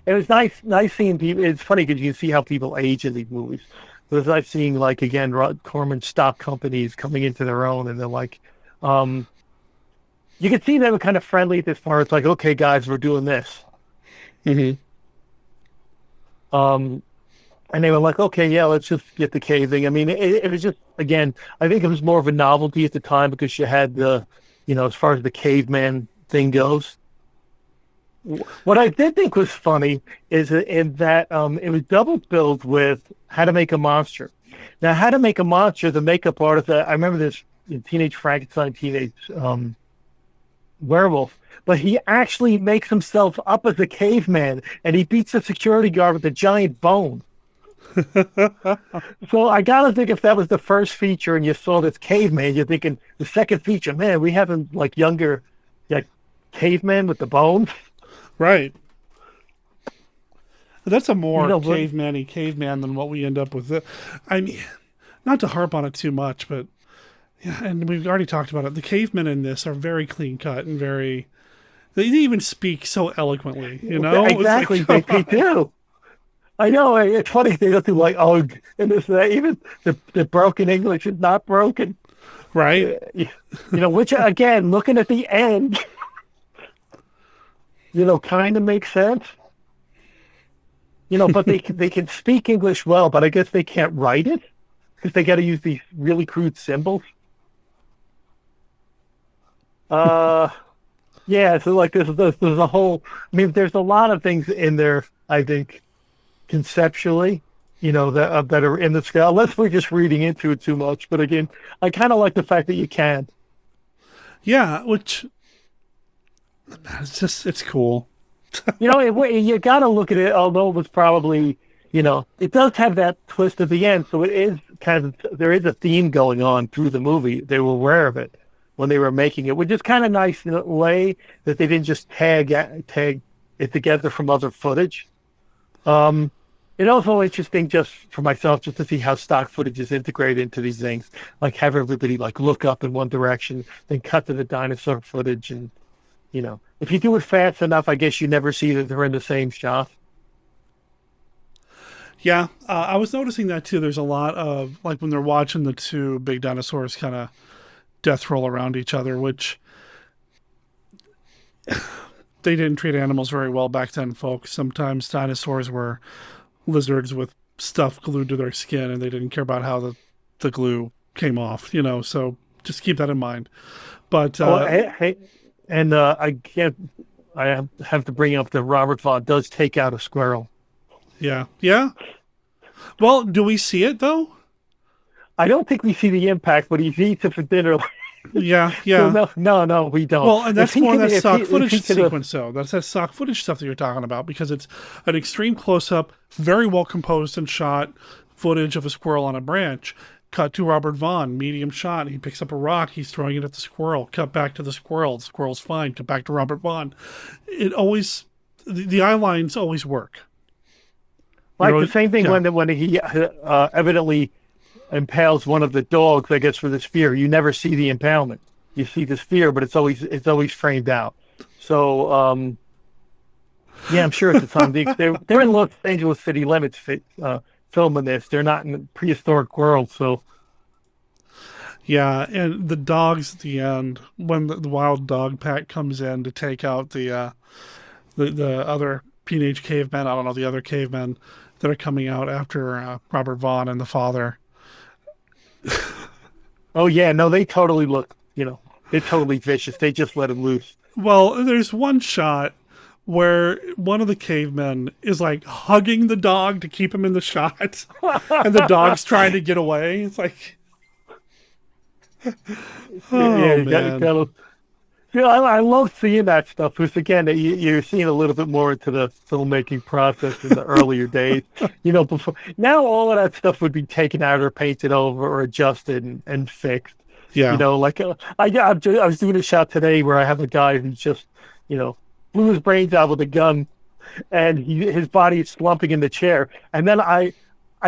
It was nice seeing people. It's funny because you can see how people age in these movies. But it's nice seeing, like, again, Corman stock companies coming into their own, and they're like, you can see they were kind of friendly as far as like, okay, guys, we're doing this. Mm-hmm. And they were like, okay, yeah, let's just get the cave thing. I mean, it was just, again, I think it was more of a novelty at the time because you had the, as far as the caveman thing goes. What I did think was funny is in that it was double billed with How to Make a Monster. Now, How to Make a Monster, the makeup artist, I remember this in Teenage Frankenstein, Teenage Werewolf, but he actually makes himself up as a caveman, and he beats the security guard with a giant bone. So I gotta think if that was the first feature and you saw this caveman, you're thinking the second feature, man, we have him like younger, like caveman with the bones. Right. That's a more but- caveman-y caveman than what we end up with. I mean, not to harp on it too much, but yeah, and we've already talked about it. The cavemen in this are very clean-cut and very... They even speak so eloquently, you know? Exactly, It's like, they do. I know, it's funny, they don't do like, and this, even the broken English is not broken. Right. Which, again, looking at the end, kind of makes sense. But they can speak English well, but I guess they can't write it because they got to use these really crude symbols. Yeah, so like there's a whole. I mean, there's a lot of things in there. I think conceptually, that are in the scale. Unless we're just reading into it too much. But again, I kind of like the fact that you can. Yeah, which it's cool. You got to look at it, although it was probably, it does have that twist at the end. So it is there is a theme going on through the movie. They were aware of it when they were making it, which is kind of nice in a way that they didn't just tag it together from other footage. It's also interesting just for myself, just to see how stock footage is integrated into these things, like have everybody like look up in one direction, then cut to the dinosaur footage and, if you do it fast enough, I guess you never see that they're in the same shot. Yeah, I was noticing that too. There's a lot of, like when they're watching the two big dinosaurs kind of death roll around each other, which they didn't treat animals very well back then, folks. Sometimes dinosaurs were lizards with stuff glued to their skin and they didn't care about how the glue came off, so just keep that in mind. But and I have to bring up that Robert Vaughn does take out a squirrel. Yeah. Well, do we see it though? I don't think we see the impact, but he eats it for dinner. Yeah. So no, we don't. Well, and that's more that stock footage could've- sequence, though. That's that stock footage stuff that you're talking about, because it's an extreme close-up, very well composed and shot footage of a squirrel on a branch. Cut to Robert Vaughn, medium shot. He picks up a rock. He's throwing it at the squirrel. Cut back to the squirrel. The squirrel's fine. Cut back to Robert Vaughn. It always, the eye lines always work. Like the same thing when he evidently impales one of the dogs, I guess, for the spear. You never see the impalement. You see the spear, but it's always framed out. So, yeah, I'm sure at the time they're in Los Angeles city limits filming this. They're not in the prehistoric world, so. Yeah, and the dogs at the end, when the wild dog pack comes in to take out the other teenage cavemen, I don't know, the other cavemen that are coming out after Robert Vaughn and the father. Oh yeah, no, they totally look, they're totally vicious. They just let him loose. Well, there's one shot where one of the cavemen is like hugging the dog to keep him in the shot, and the dog's trying to get away. It's like, man. I love seeing that stuff because, again, you're seeing a little bit more into the filmmaking process in the earlier days. Before now, all of that stuff would be taken out or painted over or adjusted and fixed. Yeah. Like I was doing a shot today where I have a guy who's just, blew his brains out with a gun, and his body is slumping in the chair. And then I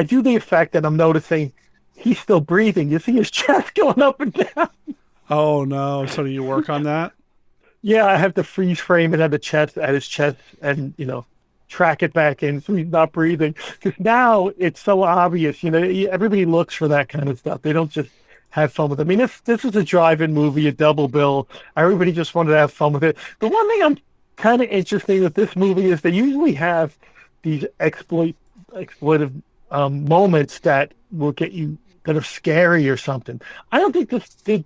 do the effect that I'm noticing he's still breathing. You see his chest going up and down. Oh no! So do you work on that? Yeah, I have to freeze frame it at his chest, and track it back in so he's not breathing. Because now it's so obvious. Everybody looks for that kind of stuff. They don't just have fun with it. I mean, this is a drive-in movie, a double bill. Everybody just wanted to have fun with it. The one thing I'm kind of interesting with this movie is they usually have these exploitive moments that will get you, that are scary or something. I don't think this did.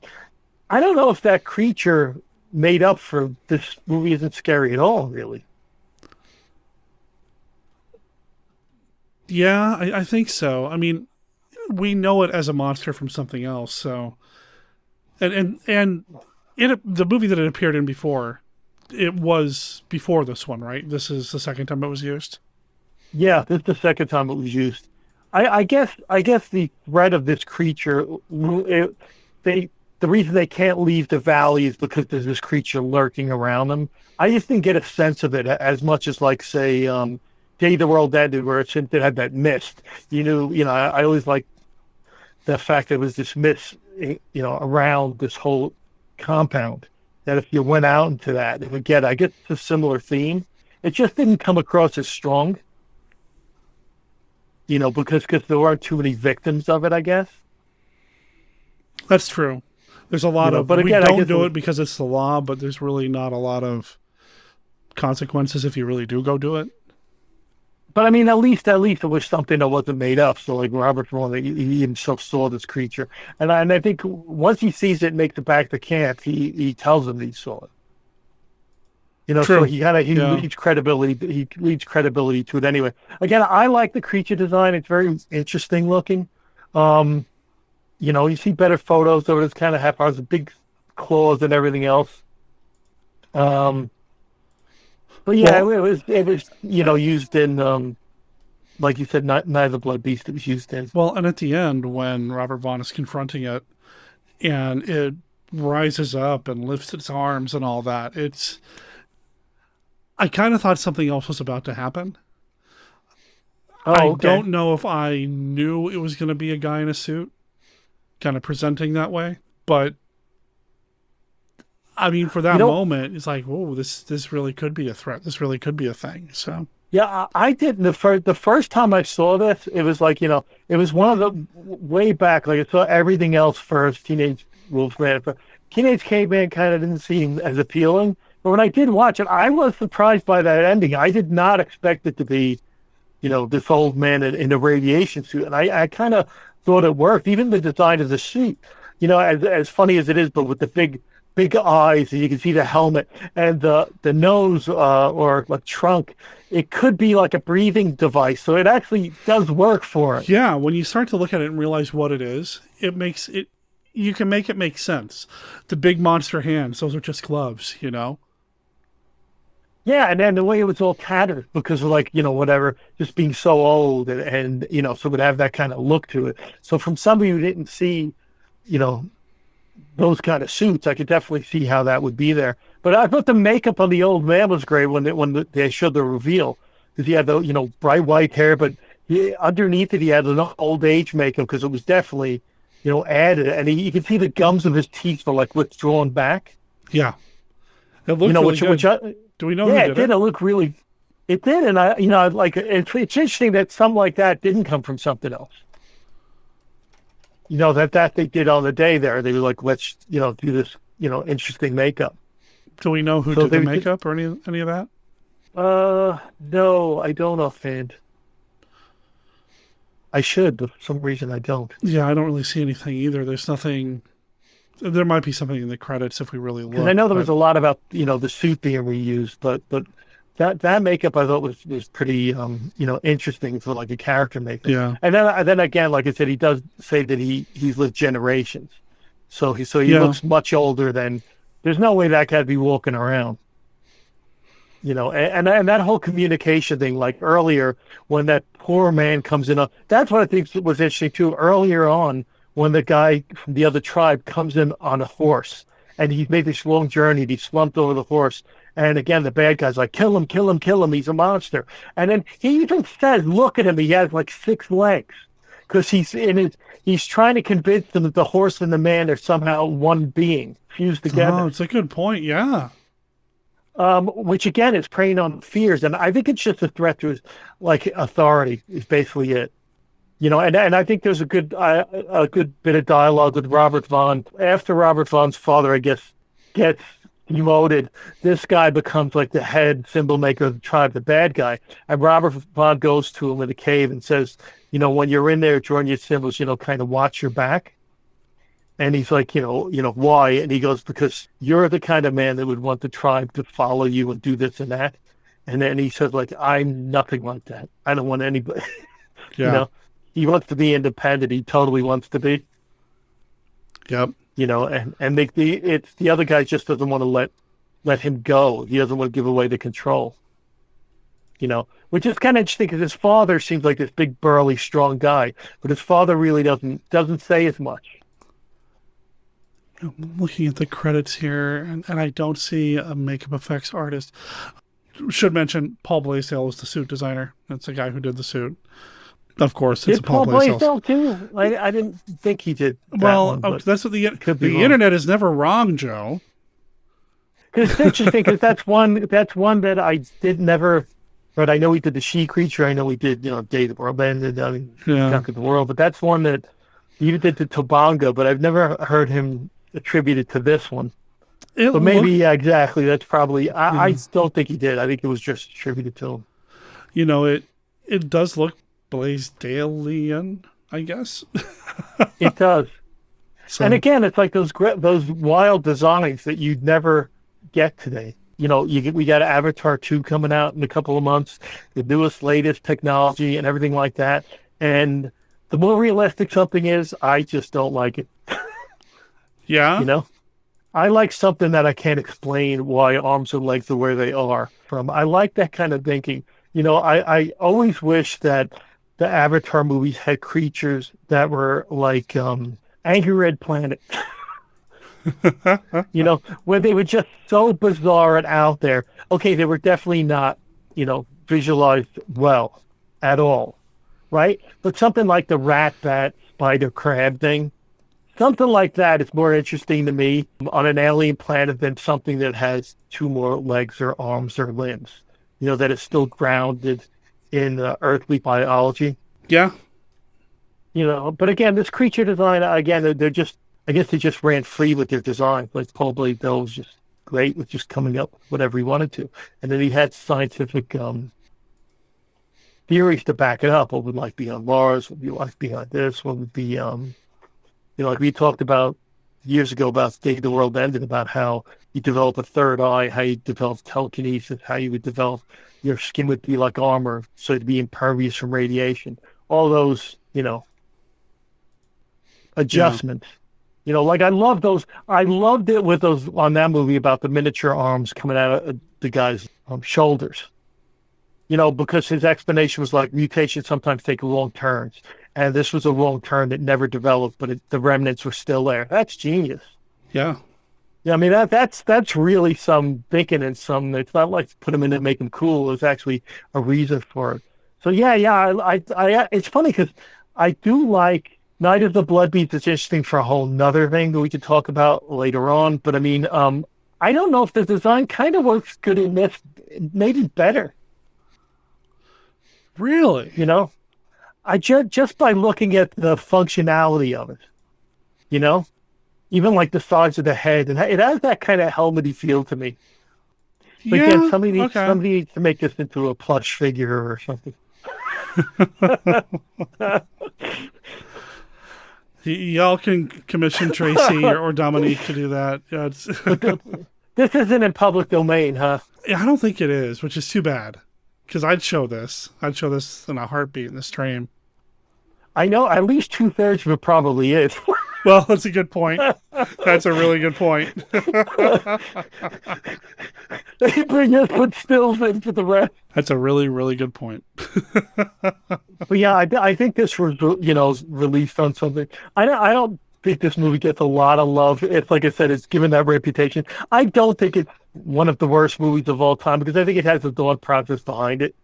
I don't know if that creature made up for this movie isn't scary at all, really. Yeah, I think so. I mean, we know it as a monster from something else, so and in the movie that it appeared in before, it was before this one, right? This is the second time it was used. Yeah, this is the second time it was used. I guess the threat of this creature, the reason they can't leave the valley is because there's this creature lurking around them. I just didn't get a sense of it as much as, like, say, Day the World Ended, where it had that mist. I always liked the fact that it was this mist, around this whole compound. That if you went out into that, it would I get a similar theme. It just didn't come across as strong. Because there weren't too many victims of it, I guess. That's true. There's a lot of, but again, we don't do it because it's the law, but there's really not a lot of consequences if you really do go do it. But I mean, at least it was something that wasn't made up. So like Robert Vaughn, he himself saw this creature. And I think once he sees it and makes it back to camp, he tells him that he saw it. True. So he leads credibility. He leads credibility to it anyway. Again, I like the creature design. It's very interesting looking. You see better photos of it. It's kind of half-hours, big claws and everything else. But yeah, it was used in, like you said, Night of the Blood Beast. It was used in. Well, and at the end, when Robert Vaughn is confronting it, and it rises up and lifts its arms and all that, I kind of thought something else was about to happen. I don't know if I knew it was going to be a guy in a suit, kind of presenting that way, but I mean, for that moment, it's like, whoa, this really could be a threat. This really could be a thing. So yeah, I did the first time I saw this. It was like, it was one of the way back. Like I saw everything else first. Teenage Wolfman, but Teenage Caveman kind of didn't seem as appealing. But when I did watch it, I was surprised by that ending. I did not expect it to be, this old man in a radiation suit, and I kind of thought it worked. Even the design of the suit, as funny as it is, but with the big eyes, and you can see the helmet and the nose or like trunk. It could be like a breathing device, so it actually does work for it. Yeah, when you start to look at it and realize what it is, it makes it. You can make it make sense. The big monster hands; those are just gloves, Yeah, and then the way it was all tattered because of whatever, just being so old and so it would have that kind of look to it. So from somebody who didn't see, those kind of suits, I could definitely see how that would be there. But I thought the makeup on the old man was great when they showed the reveal. Because he had the, bright white hair, but underneath it he had an old age makeup because it was definitely, added. And you could see the gums of his teeth were withdrawn back. Yeah. It looked really good. Do we know who did it? Yeah, it did. It looked really... It did, and it's interesting that something like that didn't come from something else. That they did on the day there. They were like, let's, do this, interesting makeup. Do we know who did the makeup or any of that? No, I don't offhand. I should, but for some reason I don't. Yeah, I don't really see anything either. There's nothing... There might be something in the credits if we really look. And I know there was a lot about the suit being reused, but that makeup I thought was pretty interesting for like a character makeup. Yeah. And then again, like I said, he does say that he's lived generations, so he looks much older than. There's no way that guy'd be walking around. And that whole communication thing, like earlier when that poor man comes in, that's what I think was interesting too. Earlier on, when the guy from the other tribe comes in on a horse and he's made this long journey, and he's slumped over the horse. And again, the bad guy's like, kill him, kill him, kill him. He's a monster. And then he even says, look at him. He has like 6 legs because he's trying to convince them that the horse and the man are somehow one being fused together. Oh, it's a good point. Yeah. Which again is preying on fears. And I think it's just a threat to his authority is basically it. And I think there's a good bit of dialogue with Robert Vaughn. After Robert Vaughn's father, I guess, gets demoted, this guy becomes like the head symbol maker of the tribe, the bad guy. And Robert Vaughn goes to him in the cave and says, when you're in there drawing your symbols, kind of watch your back. And he's like, why? And he goes, because you're the kind of man that would want the tribe to follow you and do this and that. And then he says, I'm nothing like that. I don't want anybody. Yeah. He wants to be independent. He totally wants to be. Yep. And the other guy just doesn't want to let him go. He doesn't want to give away the control. which is kind of interesting because his father seems like this big, burly, strong guy, but his father really doesn't say as much. I'm looking at the credits here, and I don't see a makeup effects artist. Should mention Paul Blaisdell was the suit designer. That's the guy who did the suit. Of course, it's Did a Paul Blaisdell too? I didn't think he did. That's what the internet is never wrong, Joe. Because it's interesting, because that's one that I did never. But I know he did the She Creature. I know he did, Day of the World Ended, Conquer the World. But that's one that he did the Tobanga. But I've never heard him attributed to this one. But maybe, yeah, exactly. That's probably. I don't think he did. I think it was just attributed to him. It does look Blaisdellian, I guess. It does. So, and again, it's like those wild designs that you'd never get today. We got Avatar 2 coming out in a couple of months, the newest, latest technology and everything like that. And the more realistic something is, I just don't like it. Yeah. I like something that I can't explain why arms and legs are where they are from. I like that kind of thinking. I always wish that the Avatar movies had creatures that were like Angry Red Planet. Where they were just so bizarre and out there. Okay, they were definitely not, visualized well at all, right? But something like the rat, bat, spider, crab thing, something like that is more interesting to me on an alien planet than something that has two more legs or arms or limbs, that is still grounded in earthly biology. Yeah. But again, this creature design, again, they're just, I guess they just ran free with their design. Like Paul Blaisdell was just great with just coming up with whatever he wanted to. And then he had scientific theories to back it up. What would life be on Mars? What would be life beyond this? What would be, like we talked about years ago about Day of the World Ended, about how you develop a third eye, how you develop telekinesis, how you would develop, your skin would be like armor, so it'd be impervious from radiation. All those, adjustments. Yeah. Like I love those. I loved it with those on that movie about the miniature arms coming out of the guy's shoulders. Because his explanation was like mutations sometimes take long turns, and this was a long turn that never developed, but the remnants were still there. That's genius. Yeah. Yeah, I mean that's really some thinking and some. It's not like put them in and make them cool. There's actually a reason for it. So yeah. I it's funny because I do like Night of the Blood Beast. It's interesting for a whole nother thing that we could talk about later on. But I mean, I don't know if the design kind of works good in this, maybe better. Really? I just by looking at the functionality of it, even like the size of the head, and it has that kind of helmety feel to me. But again, somebody needs to make this into a plush figure or something. Y'all can commission Tracy or Dominique to do that. Yeah, this isn't in public domain, huh? Yeah, I don't think it is, which is too bad. Because I'd show this in a heartbeat in the stream. I know at least 2/3 of it probably is. Well, that's a good point. That's a really good point. They bring us put stills in for the rest. That's a really, really good point. But yeah, I think this was, released on something. I don't think this movie gets a lot of love. It's like I said, it's given that reputation. I don't think it's one of the worst movies of all time because I think it has a thought process behind it.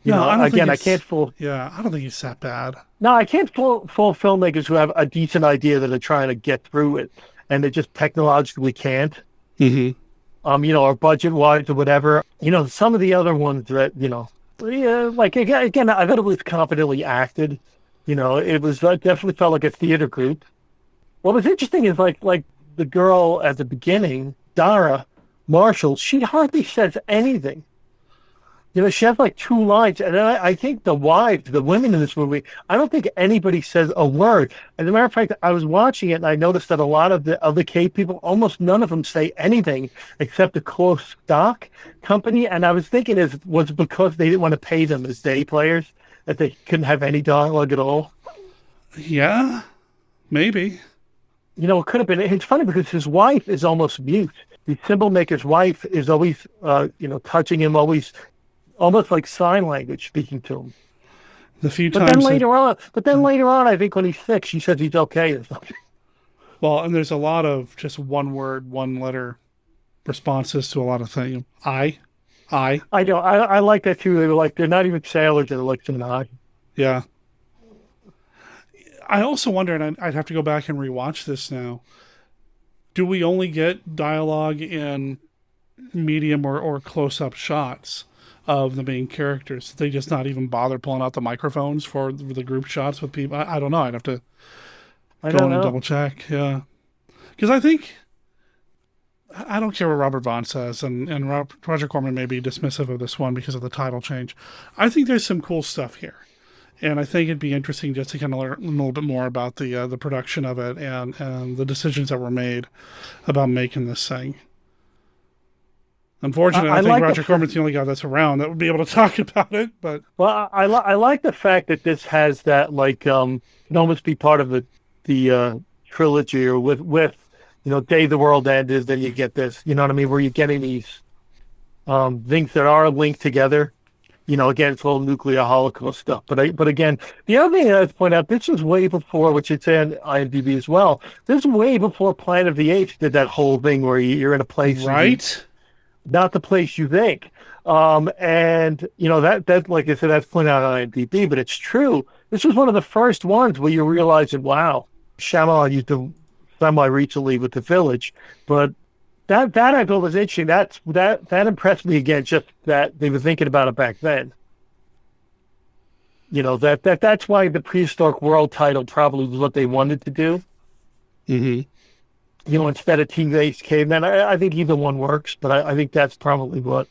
I don't think it's that bad. No, I can't fool filmmakers who have a decent idea that are trying to get through it and they just technologically can't. Mm-hmm. Or budget-wise or whatever. Some of the other ones that, like, again, I thought it was confidently acted. It was definitely felt like a theater group. What was interesting is, like the girl at the beginning, Dara Marshall, she hardly says anything. She has like 2 lines, and I think the women in this movie, I don't think anybody says a word. As a matter of fact, I was watching it, and I noticed that a lot of the other cave people, almost none of them say anything except the close stock company. And I was thinking, was it because they didn't want to pay them as day players, that they couldn't have any dialogue at all? Yeah, maybe. It could have been. It's funny because his wife is almost mute. The symbol maker's wife is always, touching him, always almost like sign language speaking to him. The few But times. then later on, I think when he's sick, she says he's okay or something. Well, and there's a lot of just one word, one letter responses to a lot of things. I know. I like that too. They were like, they're not even sailors. They're like an I. Yeah. I also wonder, and I'd have to go back and rewatch this now. Do we only get dialogue in medium or close-up shots of the main characters? They just not even bother pulling out the microphones for the group shots with people? I don't know. I'd have to go in and double check. Yeah. Because I don't care what Robert Vaughn says, and Roger Corman may be dismissive of this one because of the title change. I think there's some cool stuff here. And I think it'd be interesting just to kind of learn a little bit more about the production of it and the decisions that were made about making this thing. Unfortunately, I think like Roger Corman's the only guy that's around that would be able to talk about it. But I like the fact that this has that can almost be part of the trilogy, or with Day the World Ended, then you get this, you know what I mean, where you're getting these things that are linked together. Again, it's all nuclear holocaust stuff. But again, the other thing I have to point out, this was way before, which it's in IMDb as well. This was way before Planet of the Apes did that whole thing where you're in a place, right? Not the place you think. And that like I said, that's pointed out on IMDb, but it's true. This was one of the first ones where you realize that wow, Shyamalan used to semi-recently with The Village, but that I thought was interesting. That impressed me again, just that they were thinking about it back then. That's why the Prehistoric World title probably was what they wanted to do. Mm-hmm. Instead of Teenage Caveman. I think either one works, but I think that's probably what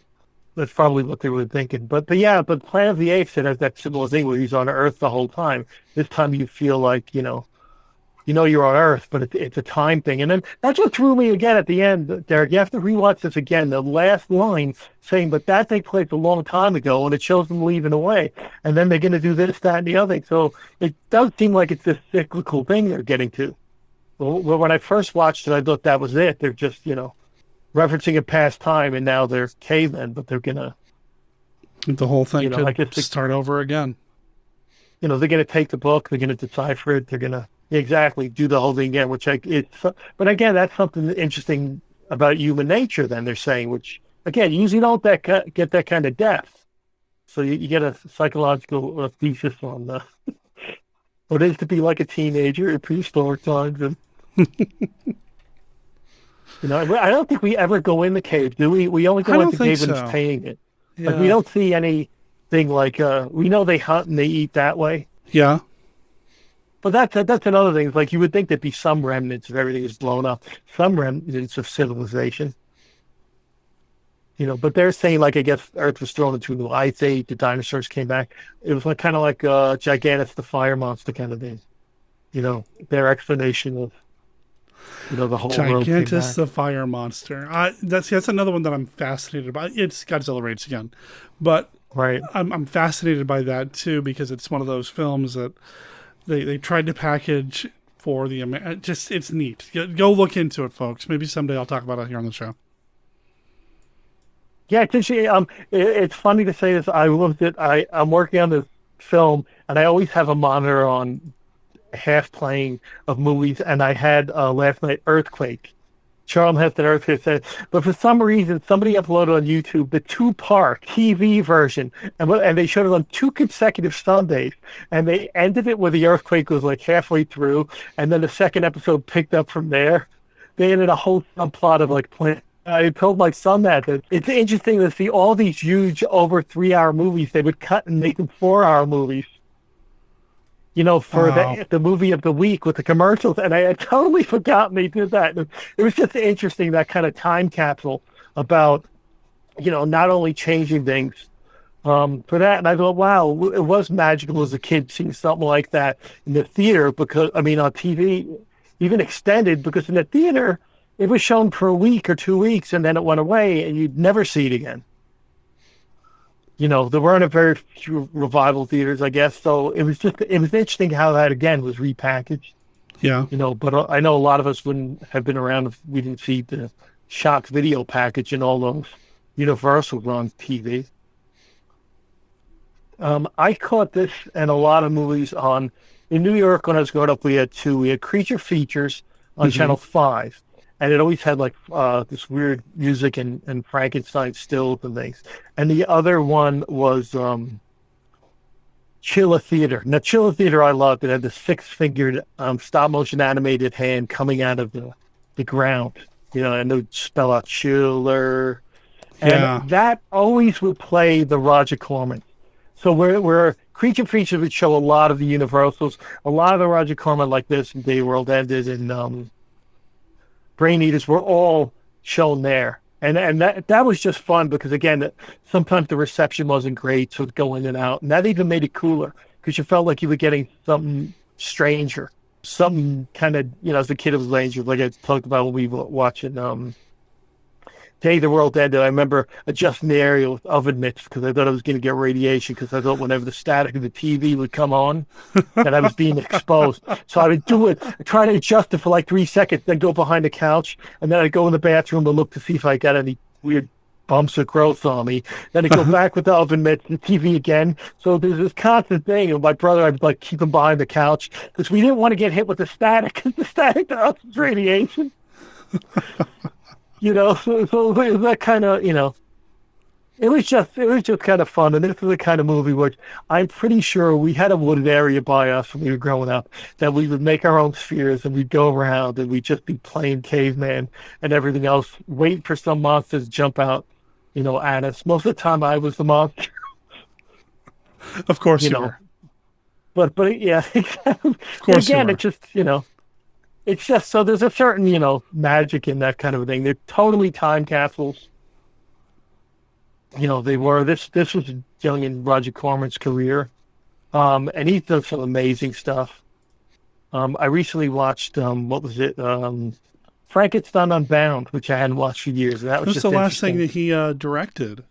they were thinking. But Planet of the Apes has that similar thing where he's on Earth the whole time. This time you feel like you're on Earth, but it's a time thing. And then that's what threw me again at the end, Derek. You have to rewatch this again. The last line saying, but that takes place a long time ago, and it shows them leaving away. And then they're going to do this, that, and the other thing. So it does seem like it's this cyclical thing they're getting to. Well, when I first watched it, I thought that was it. They're just, referencing a past time, and now they're cavemen, but they're going to... The whole thing could start over again. They're going to take the book, they're going to decipher it, they're going to... Exactly, do the whole thing again, but again, that's something interesting about human nature, then they're saying, which, again, you usually don't get that kind of depth. So you get a psychological thesis on what it is to be like a teenager in prehistoric times. And, I don't think we ever go in the cave, do we? We only go in the cave when it's paying it. Yeah. Like, we don't see anything like, we know they hunt and they eat that way. Yeah. But that's another thing. It's like you would think there'd be some remnants of everything is blown up, some remnants of civilization. But they're saying, like, I guess Earth was thrown into the Ice Age, the dinosaurs came back. It was kind of like Gigantus the fire monster kind of thing. Their explanation of, the whole world came back. Gigantus the fire monster. That's another one that I'm fascinated by. It's Godzilla Raids again, but right. I'm fascinated by that too because it's one of those films that. They tried to package for the it's neat. Go look into it, folks. Maybe someday I'll talk about it here on the show. Yeah, it's funny to say this. I loved it. I'm working on this film, and I always have a monitor on half playing of movies, and I had last night Earthquake. Charles Heston Earthquake said, but for some reason, somebody uploaded on YouTube the 2-part TV version, and they showed it on 2 consecutive Sundays, and they ended it where the earthquake was like halfway through, and then the second episode picked up from there. They ended a whole subplot of I told my son that it's interesting to see all these huge over 3-hour movies. They would cut and make them 4-hour movies. For the movie of the week with the commercials. And I had totally forgotten they did that. It was just interesting, that kind of time capsule about, not only changing things for that. And I thought, wow, it was magical as a kid seeing something like that in the theater on TV, even extended, because in the theater, it was shown for a week or 2 weeks and then it went away and you'd never see it again. There weren't a very few revival theaters, I guess. So it was interesting how that again was repackaged. Yeah. But I know a lot of us wouldn't have been around if we didn't see the Shock video package and all those Universal on TV. I caught this and a lot of movies in New York when I was growing up. We had two. We had Creature Features on Channel 5, and it always had like this weird music and Frankenstein stills and things. And the other one was Chilla Theater. Now, Chilla Theater I loved. It had the 6-fingered stop-motion animated hand coming out of the ground. And it would spell out Chiller. And that always would play the Roger Corman. So where Creature Features would show a lot of the Universals, a lot of the Roger Corman like this, and Day World Ended, and Brain Eaters were all shown there. And that was just fun because, again, sometimes the reception wasn't great, so it'd go in and out. And that even made it cooler because you felt like you were getting something stranger, something kind of, as a kid, it was danger. Like I talked about when we were watching Day the World Ended. I remember adjusting the area with oven mitts because I thought I was going to get radiation because I thought whenever the static of the TV would come on that I was being exposed. So I would do it, try to adjust it for like 3 seconds, then go behind the couch, and then I'd go in the bathroom to look to see if I got any weird bumps or growth on me. Then I'd go back with the oven mitts and TV again. So there's this constant thing. And my brother, I'd like keep him behind the couch because we didn't want to get hit with the static because the static to us was radiation. So that kind of, it was just kind of fun. And this is the kind of movie which I'm pretty sure we had a wooded area by us when we were growing up that we would make our own spheres and we'd go around and we'd just be playing caveman and everything else, waiting for some monster to jump out, at us. Most of the time I was the monster. Of course you were. But yeah, of course again, it's just, it's just so there's a certain, magic in that kind of a thing. They're totally time capsules. They were. This was young in Roger Corman's career. And he's done some amazing stuff. I recently watched, what was it? Frankenstein Unbound, which I hadn't watched for years. And that was just the last thing that he directed.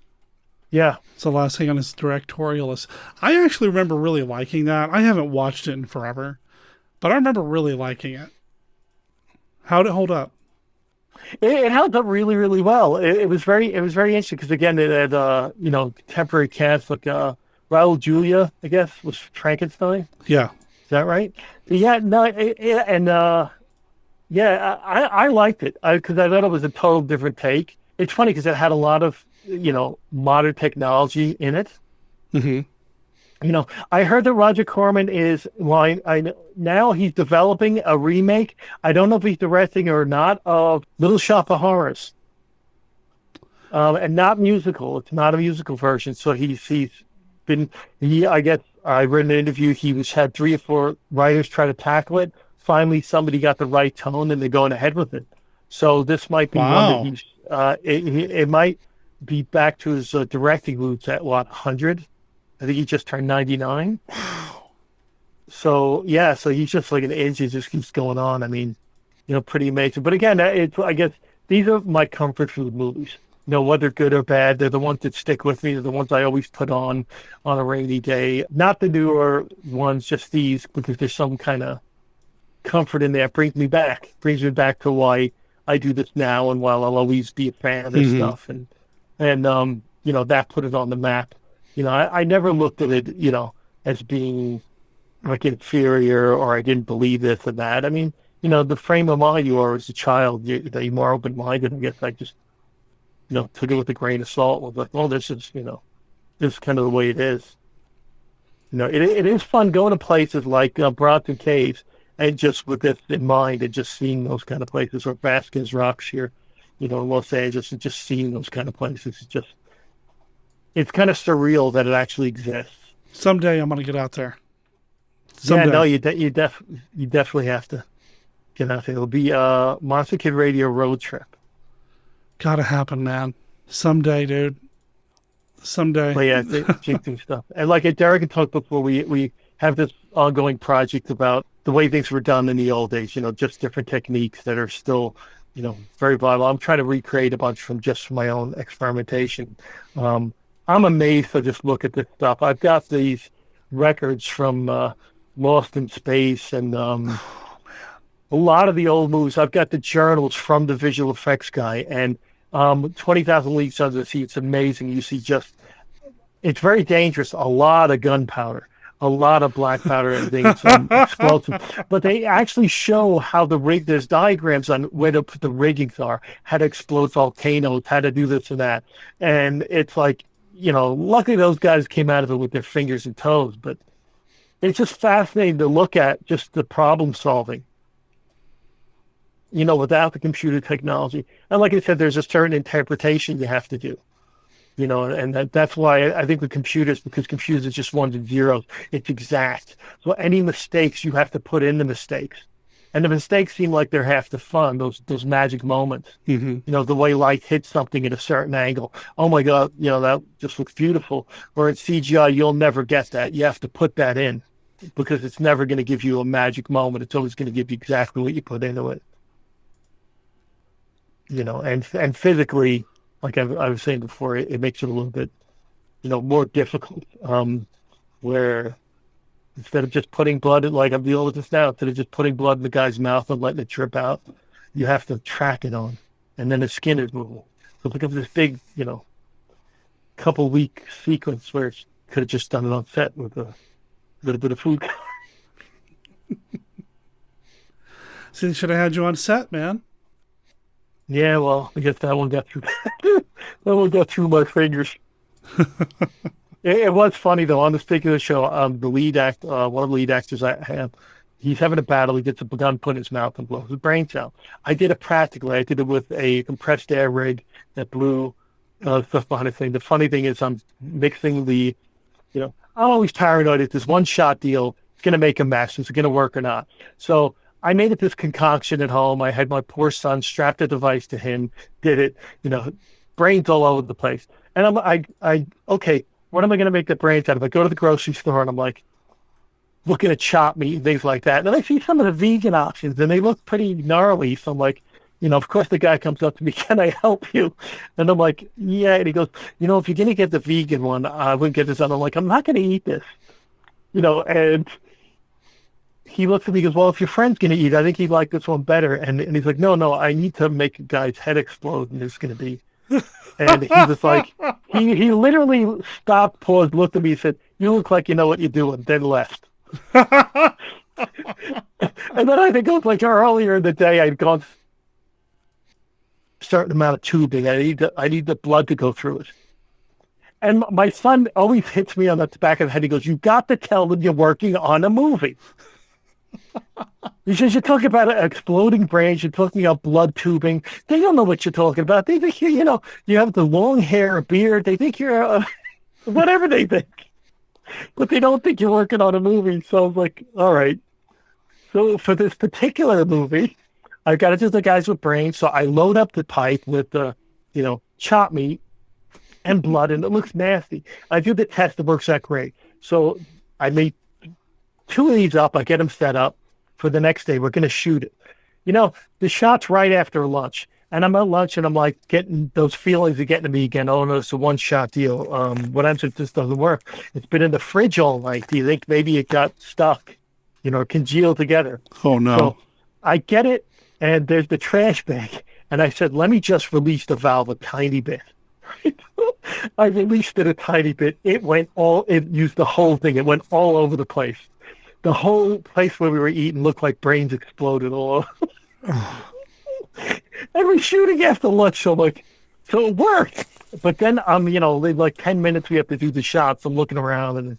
Yeah. It's the last thing on his directorial list. I actually remember really liking that. I haven't watched it in forever, but I remember really liking it. How'd it hold up? It held up really, really well. It was very interesting because, again, it had contemporary cast like Raul Julia, I guess, was Frankenstein. Yeah, is that right? Yeah, no, I liked it because I thought it was a total different take. It's funny because it had a lot of modern technology in it. Mm-hmm. I heard that Roger Corman is, now he's developing a remake. I don't know if he's directing or not, of Little Shop of Horrors. And not musical. It's not a musical version. So I guess I read in an interview, had 3 or 4 writers try to tackle it. Finally, somebody got the right tone and they're going ahead with it. So this might be one that it might be back to his directing roots at 100? I think he just turned 99. So he's just like an inch. He just keeps going on. I mean, pretty amazing. But again, I guess these are my comfort food movies. Whether good or bad, they're the ones that stick with me. They're the ones I always put on a rainy day. Not the newer ones, just these, because there's some kind of comfort in there. Brings me back to why I do this now and why I'll always be a fan of this stuff. And that put it on the map. I never looked at it, as being like inferior or I didn't believe this or that. I mean, the frame of mind you are as a child, you're more open-minded. I guess I just, took it with a grain of salt. Was like, this is, this is kind of the way it is. It is fun going to places like Bronson Caves and just with this in mind and just seeing those kind of places, or Vasquez Rocks here, in Los Angeles, and just seeing those kind of places. It's kind of surreal that it actually exists. Someday I'm going to get out there. Someday. Yeah, no, you definitely have to get out there. It'll be a Monster Kid Radio road trip. Gotta happen, man. Someday, dude. Someday. But yeah, jinxing stuff. And like Derek had talked before, we have this ongoing project about the way things were done in the old days, just different techniques that are still, very vital. I'm trying to recreate a bunch from my own experimentation. I'm amazed to just look at this stuff. I've got these records from Lost in Space and a lot of the old movies. I've got the journals from the visual effects guy and 20,000 Leagues Under the Sea. It's amazing. You see just it's very dangerous. A lot of gunpowder, a lot of black powder and things, explosive. But they actually show how the rig. There's diagrams on where to put the riggings are, how to explode volcanoes, how to do this and that. And it's like, luckily those guys came out of it with their fingers and toes. But it's just fascinating to look at just the problem solving. Without the computer technology. And like I said, there's a certain interpretation you have to do. And that's why I think with computers, because computers are just ones and zeros, it's exact. So any mistakes, you have to put in the mistakes. And the mistakes seem like they're half the fun, those magic moments. Mm-hmm. The way light hits something at a certain angle. Oh my God, that just looks beautiful. Or in CGI, you'll never get that. You have to put that in because it's never going to give you a magic moment. It's always going to give you exactly what you put into it. And physically, like I was saying before, it makes it a little bit, more difficult. Where instead of just putting blood, like I'm dealing with this now, instead of just putting blood in the guy's mouth and letting it drip out, you have to track it on, and then the skin is moving. So it becomes this big, couple week sequence where it could have just done it on set with a little bit of food. So they should have had you on set, man. Yeah, well, I guess that one got through. That one got through my fingers. It was funny though. On this particular show, the lead act, one of the lead actors I have, he's having a battle. He gets a gun put in his mouth and blows his brains out. I did it practically. I did it with a compressed air rig that blew stuff behind the thing. The funny thing is, I'm mixing the, I'm always paranoid. It's this one shot deal. It's gonna make a mess. Is it gonna work or not? So I made it this concoction at home. I had my poor son strapped a device to him, did it, brains all over the place. And okay, what am I going to make the brains out of? I go to the grocery store and I'm like, looking at chopped meat and things like that. And then I see some of the vegan options and they look pretty gnarly. So I'm like, of course the guy comes up to me, can I help you? And I'm like, yeah. And he goes, if you're going to get the vegan one, I wouldn't get this other. I'm like, I'm not going to eat this, and he looks at me and goes, well, if your friend's going to eat, I think he'd like this one better. And he's like, no, I need to make a guy's head explode, and it's going to be. And he was like, he literally stopped, paused, looked at me, and said, you look like you know what you're doing, then left. And then I think it was like earlier in the day, I'd gone a certain amount of tubing. I need the blood to go through it. And my son always hits me on the back of the head. He goes, you got to tell them you're working on a movie. He says, you're talking about exploding brains, you're talking about blood tubing. They don't know what you're talking about. They think you have the long hair, a beard. They think you're whatever they think. But they don't think you're working on a movie. So I was like, all right. So for this particular movie, I've got to do the guys with brains. So I load up the pipe with chopped meat and blood, and it looks nasty. I do the test, it works out great. So I made 2 of these up. I get them set up for the next day. We're going to shoot it. The shot's right after lunch. And I'm at lunch and I'm like getting those feelings of getting to me again. Oh, no, it's a one-shot deal. What happens if this doesn't work? It's been in the fridge all night. Do you think maybe it got stuck, congealed together? Oh, no. So I get it, and there's the trash bag. And I said, let me just release the valve a tiny bit. I released it a tiny bit. It used the whole thing. It went all over the place. The whole place where we were eating looked like brains exploded all over. And we're shooting after lunch, so it worked. But then, like 10 minutes we have to do the shots. I'm looking around,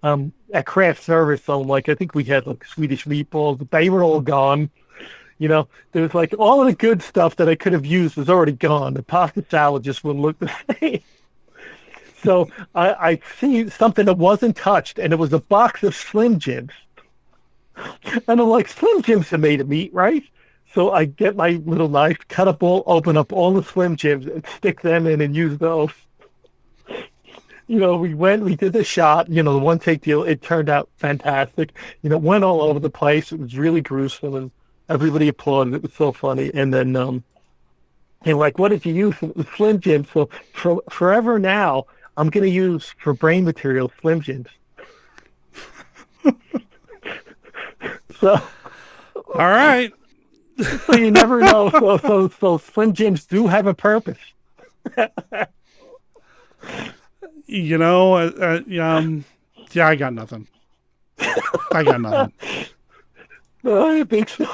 and at craft service, so I think we had Swedish meatballs. They were all gone. There was all of the good stuff that I could have used was already gone. The pasta salad just wouldn't look the same. So I see something that wasn't touched, and it was a box of Slim Jims. And I'm like, Slim Jims are made of meat, right? So I get my little knife, open up all the Slim Jims, and stick them in and use those. We did the shot, the one take deal. It turned out fantastic. Went all over the place. It was really gruesome, and everybody applauded. It was so funny. And then they're like, what did you use? It was Slim Jims. So forever now, I'm going to use for brain material Slim Jims. So, all right. So you never know. So Slim Jims do have a purpose. You know, yeah, I got nothing. I got nothing. I think so.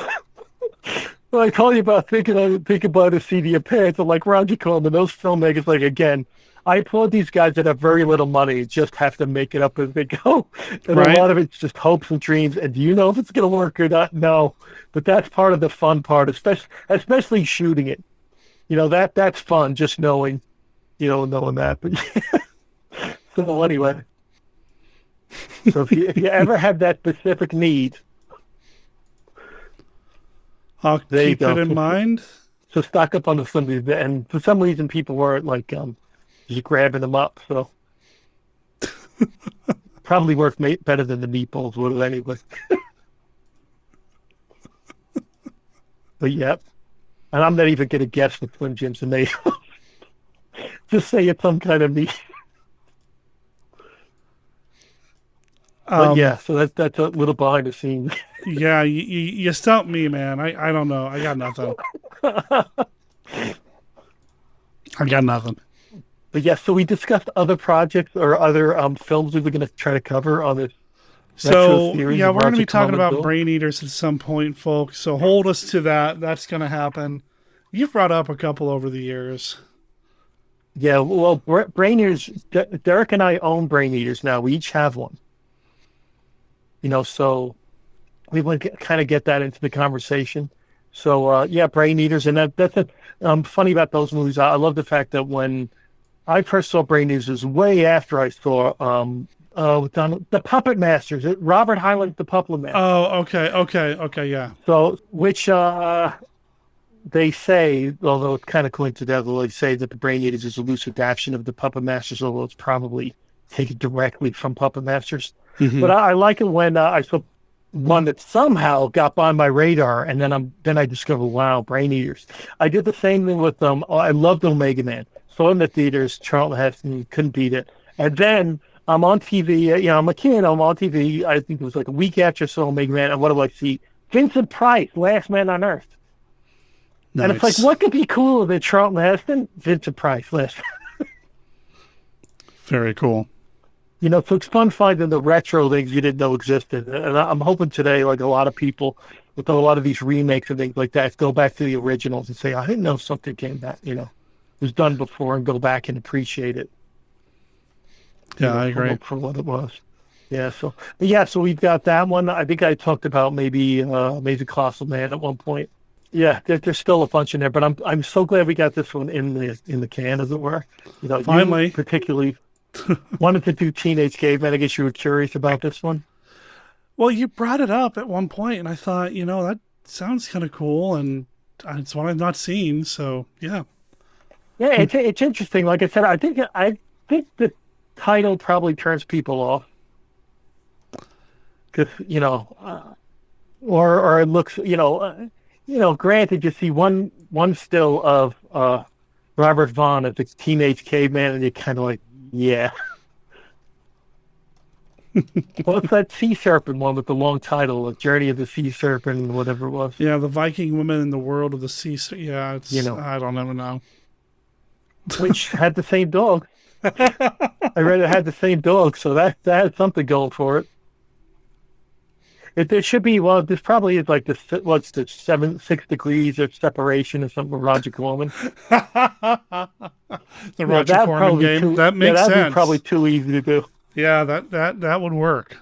Well, I told you about thinking about a CD of pants. I'm like Roger Corman, those filmmakers, like, again, I applaud these guys that have very little money, just have to make it up as they go. And Right. a lot of it's just hopes and dreams. And do you know if it's going to work or not? No. But that's part of the fun part, especially shooting it. You know, that's fun, just knowing that. But so anyway. So if you ever have that specific need, I'll keep it in mind. So stock up on the Slimbies, and for some reason people weren't like just grabbing them up. So probably work better than the meatballs would have anyway. But yeah, and I'm not even gonna guess with Slim Jims, and they just say it's some kind of meat. But yeah, so that's a little behind the scenes. Yeah, you stumped me, man. I don't know. I got nothing. I got nothing. But yeah, so we discussed other projects or other films we were going to try to cover on this. So yeah, we're going to be talking about Brain Eaters at some point, folks. So hold us to that. That's going to happen. You've brought up a couple over the years. Yeah, well, Brain Eaters. Derek and I own Brain Eaters now. We each have one. You know, so we want to kind of get that into the conversation. So, yeah, Brain Eaters. And that's funny about those movies. I love the fact that when I first saw Brain Eaters, it was way after I saw The Puppet Masters. Robert Hyland's The Puppet Masters. Oh, okay, yeah. So, which they say, although it's kind of coincidental, they say that the Brain Eaters is a loose adaptation of The Puppet Masters, although it's probably taken directly from Puppet Masters. Mm-hmm. But I like it when I saw one that somehow got on my radar, and then I discovered, wow, Brain Eaters. I did the same thing with I loved Omega Man. Saw in the theaters, Charlton Heston, couldn't beat it. And then I'm on TV, I'm a kid, I'm on TV, I think it was like a week after I saw Omega Man, and what do I see? Vincent Price, Last Man on Earth. Nice. And it's like, what could be cooler than Charlton Heston? Vincent Price, Last Man. Very cool. You know, so it's fun finding the retro things you didn't know existed. And I'm hoping today, like a lot of people, with a lot of these remakes and things like that, go back to the originals and say, I didn't know something came back, was done before, and go back and appreciate it. Yeah, I agree. For what it was. Yeah, so we've got that one. I think I talked about maybe Colossal Man at one point. Yeah, there's still a bunch in there, but I'm so glad we got this one in the can, as it were. Finally. You particularly wanted to do Teenage Caveman. I guess you were curious about this one. Well, you brought it up at one point, and I thought, that sounds kind of cool, and it's one I've not seen. So yeah. Yeah, it's interesting. Like I said, I think the title probably turns people off because or it looks granted, you see one still of Robert Vaughn as a teenage caveman, and you're kind of like, yeah. What's that sea serpent one with the long title, "A Journey of the Sea Serpent," whatever it was? Yeah, the Viking woman in the world of the sea. Yeah, it's I don't ever know. Which had the same dog. I read it had the same dog, so that had something going for it. There should be, this probably is like the 6 degrees of separation or something with Roger Corman. The Roger Corman game. That makes sense. That'd be probably too easy to do. Yeah, that would work.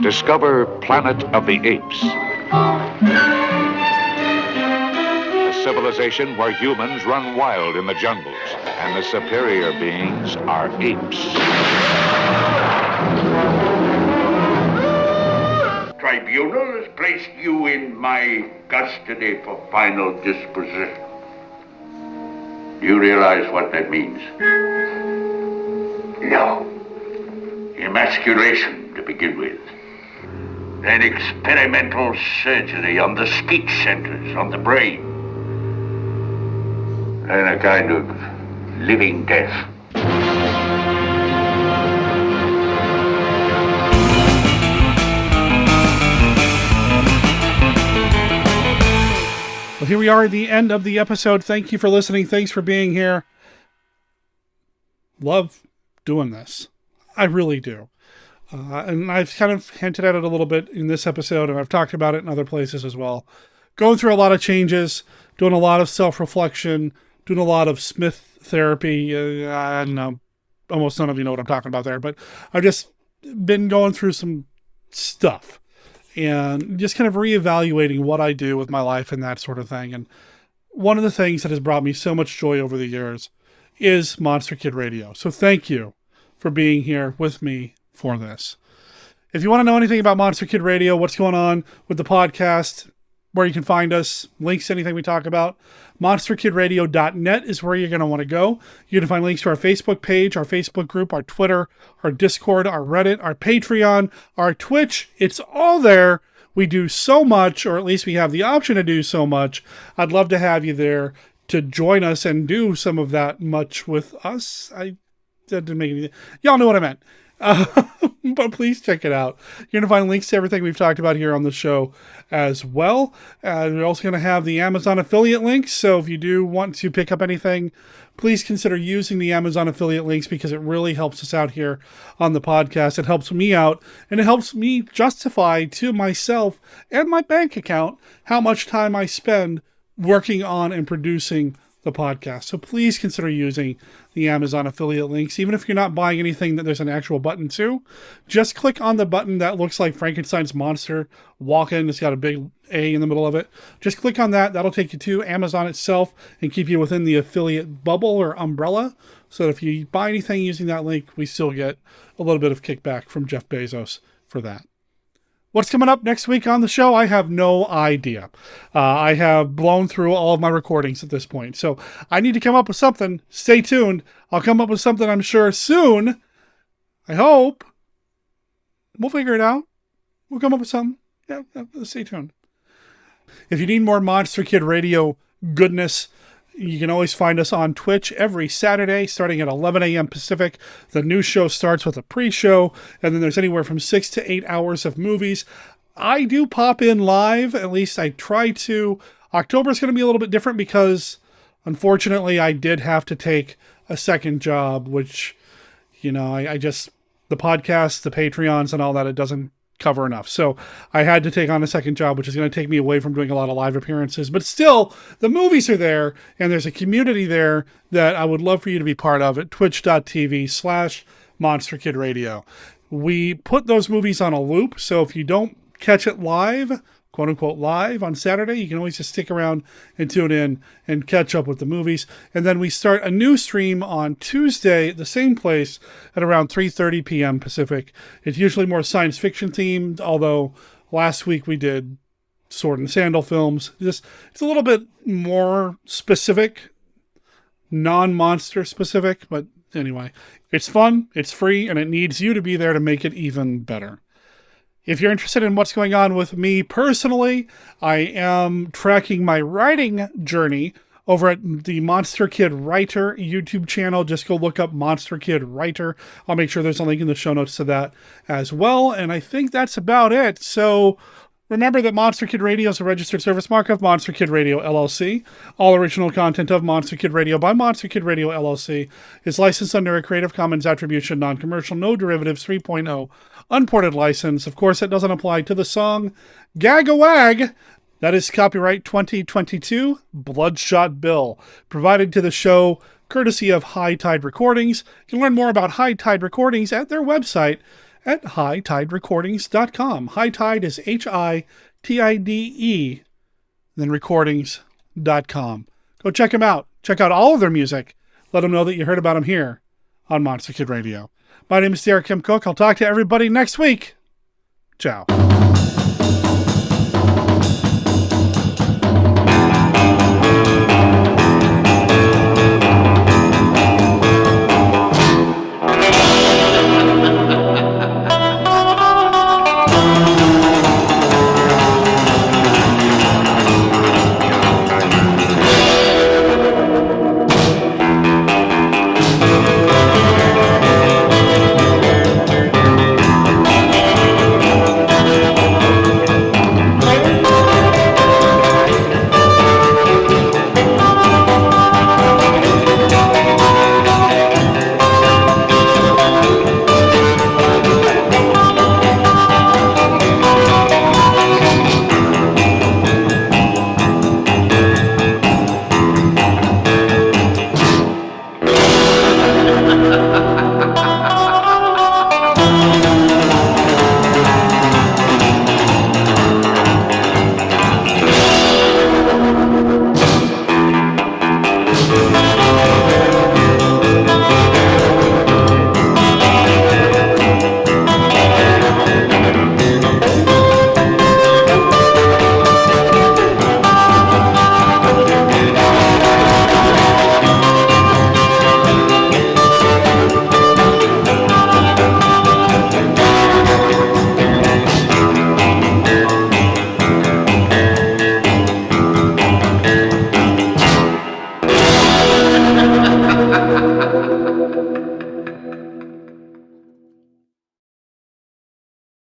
Discover Planet of the Apes. A civilization where humans run wild in the jungles, and the superior beings are apes. Tribunal has placed you in my custody for final disposition. Do you realize what that means? No. Emasculation to begin with. Then experimental surgery on the speech centers, on the brain. And a kind of living death. Well, here we are at the end of the episode. Thank you for listening. Thanks for being here. love doing this. I really do. And I've kind of hinted at it a little bit in this episode, and I've talked about it in other places as well. Going through a lot of changes, doing a lot of self-reflection, doing a lot of Smith therapy. I don't know, almost none of you know what I'm talking about there, but I've just been going through some stuff and just kind of reevaluating what I do with my life and that sort of thing. And one of the things that has brought me so much joy over the years is Monster Kid Radio. So thank you for being here with me for this. If you want to know anything about Monster Kid Radio, what's going on with the podcast, where you can find us, links to anything we talk about, monsterkidradio.net is where you're going to want to go. You're going to find links to our Facebook page, our Facebook group, our Twitter, our Discord, our Reddit, our Patreon, our Twitch. It's all there. We do so much, or at least we have the option to do so much. I'd love to have you there to join us and do some of that much with us. That didn't make any... Y'all know what I meant. But please check it out. You're going to find links to everything we've talked about here on the show as well. We're also going to have the Amazon affiliate links. So if you do want to pick up anything, please consider using the Amazon affiliate links because it really helps us out here on the podcast. It helps me out, and it helps me justify to myself and my bank account how much time I spend working on and producing the podcast. So please consider using the Amazon affiliate links. Even if you're not buying anything that there's an actual button to, just click on the button that looks like Frankenstein's monster walking. It's got a big A in the middle of it. Just click on that. That'll take you to Amazon itself and keep you within the affiliate bubble or umbrella. So if you buy anything using that link, we still get a little bit of kickback from Jeff Bezos for that. What's coming up next week on the show? I have no idea. I have blown through all of my recordings at this point. So I need to come up with something. Stay tuned. I'll come up with something, I'm sure, soon. I hope. We'll figure it out. We'll come up with something. Yeah, stay tuned. If you need more Monster Kid Radio goodness, you can always find us on Twitch every Saturday starting at 11 a.m. Pacific. The new show starts with a pre-show, and then there's anywhere from 6 to 8 hours of movies. I do pop in live, at least I try to. October's going to be a little bit different because, unfortunately, I did have to take a second job, which, I just, the podcast, the Patreons, and all that, it doesn't cover enough. So I had to take on a second job, which is going to take me away from doing a lot of live appearances. But still, the movies are there, and there's a community there that I would love for you to be part of at twitch.tv/Monster Kid Radio. We put those movies on a loop, so if you don't catch it live, quote unquote live on Saturday, you can always just stick around and tune in and catch up with the movies. And then we start a new stream on Tuesday at the same place at around 3:30 p.m. Pacific. It's usually more science fiction themed, although last week we did sword and sandal films. It's a little bit more specific, non-monster specific, but anyway, it's fun, it's free, and it needs you to be there to make it even better. If you're interested in what's going on with me personally, I am tracking my writing journey over at the Monster Kid Writer YouTube channel. Just go look up Monster Kid Writer. I'll make sure there's a link in the show notes to that as well. And I think that's about it. So remember that Monster Kid Radio is a registered service mark of Monster Kid Radio, LLC. All original content of Monster Kid Radio by Monster Kid Radio, LLC is licensed under a Creative Commons Attribution, Non-Commercial, No Derivatives 3.0 unported license. Of course, it doesn't apply to the song Gag-a-Wag. That is copyright 2022 Bloodshot Bill, provided to the show courtesy of High Tide Recordings. You can learn more about High Tide Recordings at their website at hightiderecordings.com. High Tide is HITIDE, then recordings.com. Go check them out. Check out all of their music. Let them know that you heard about them here on Monster Kid Radio. My name is Derek M. Cook. I'll talk to everybody next week. Ciao.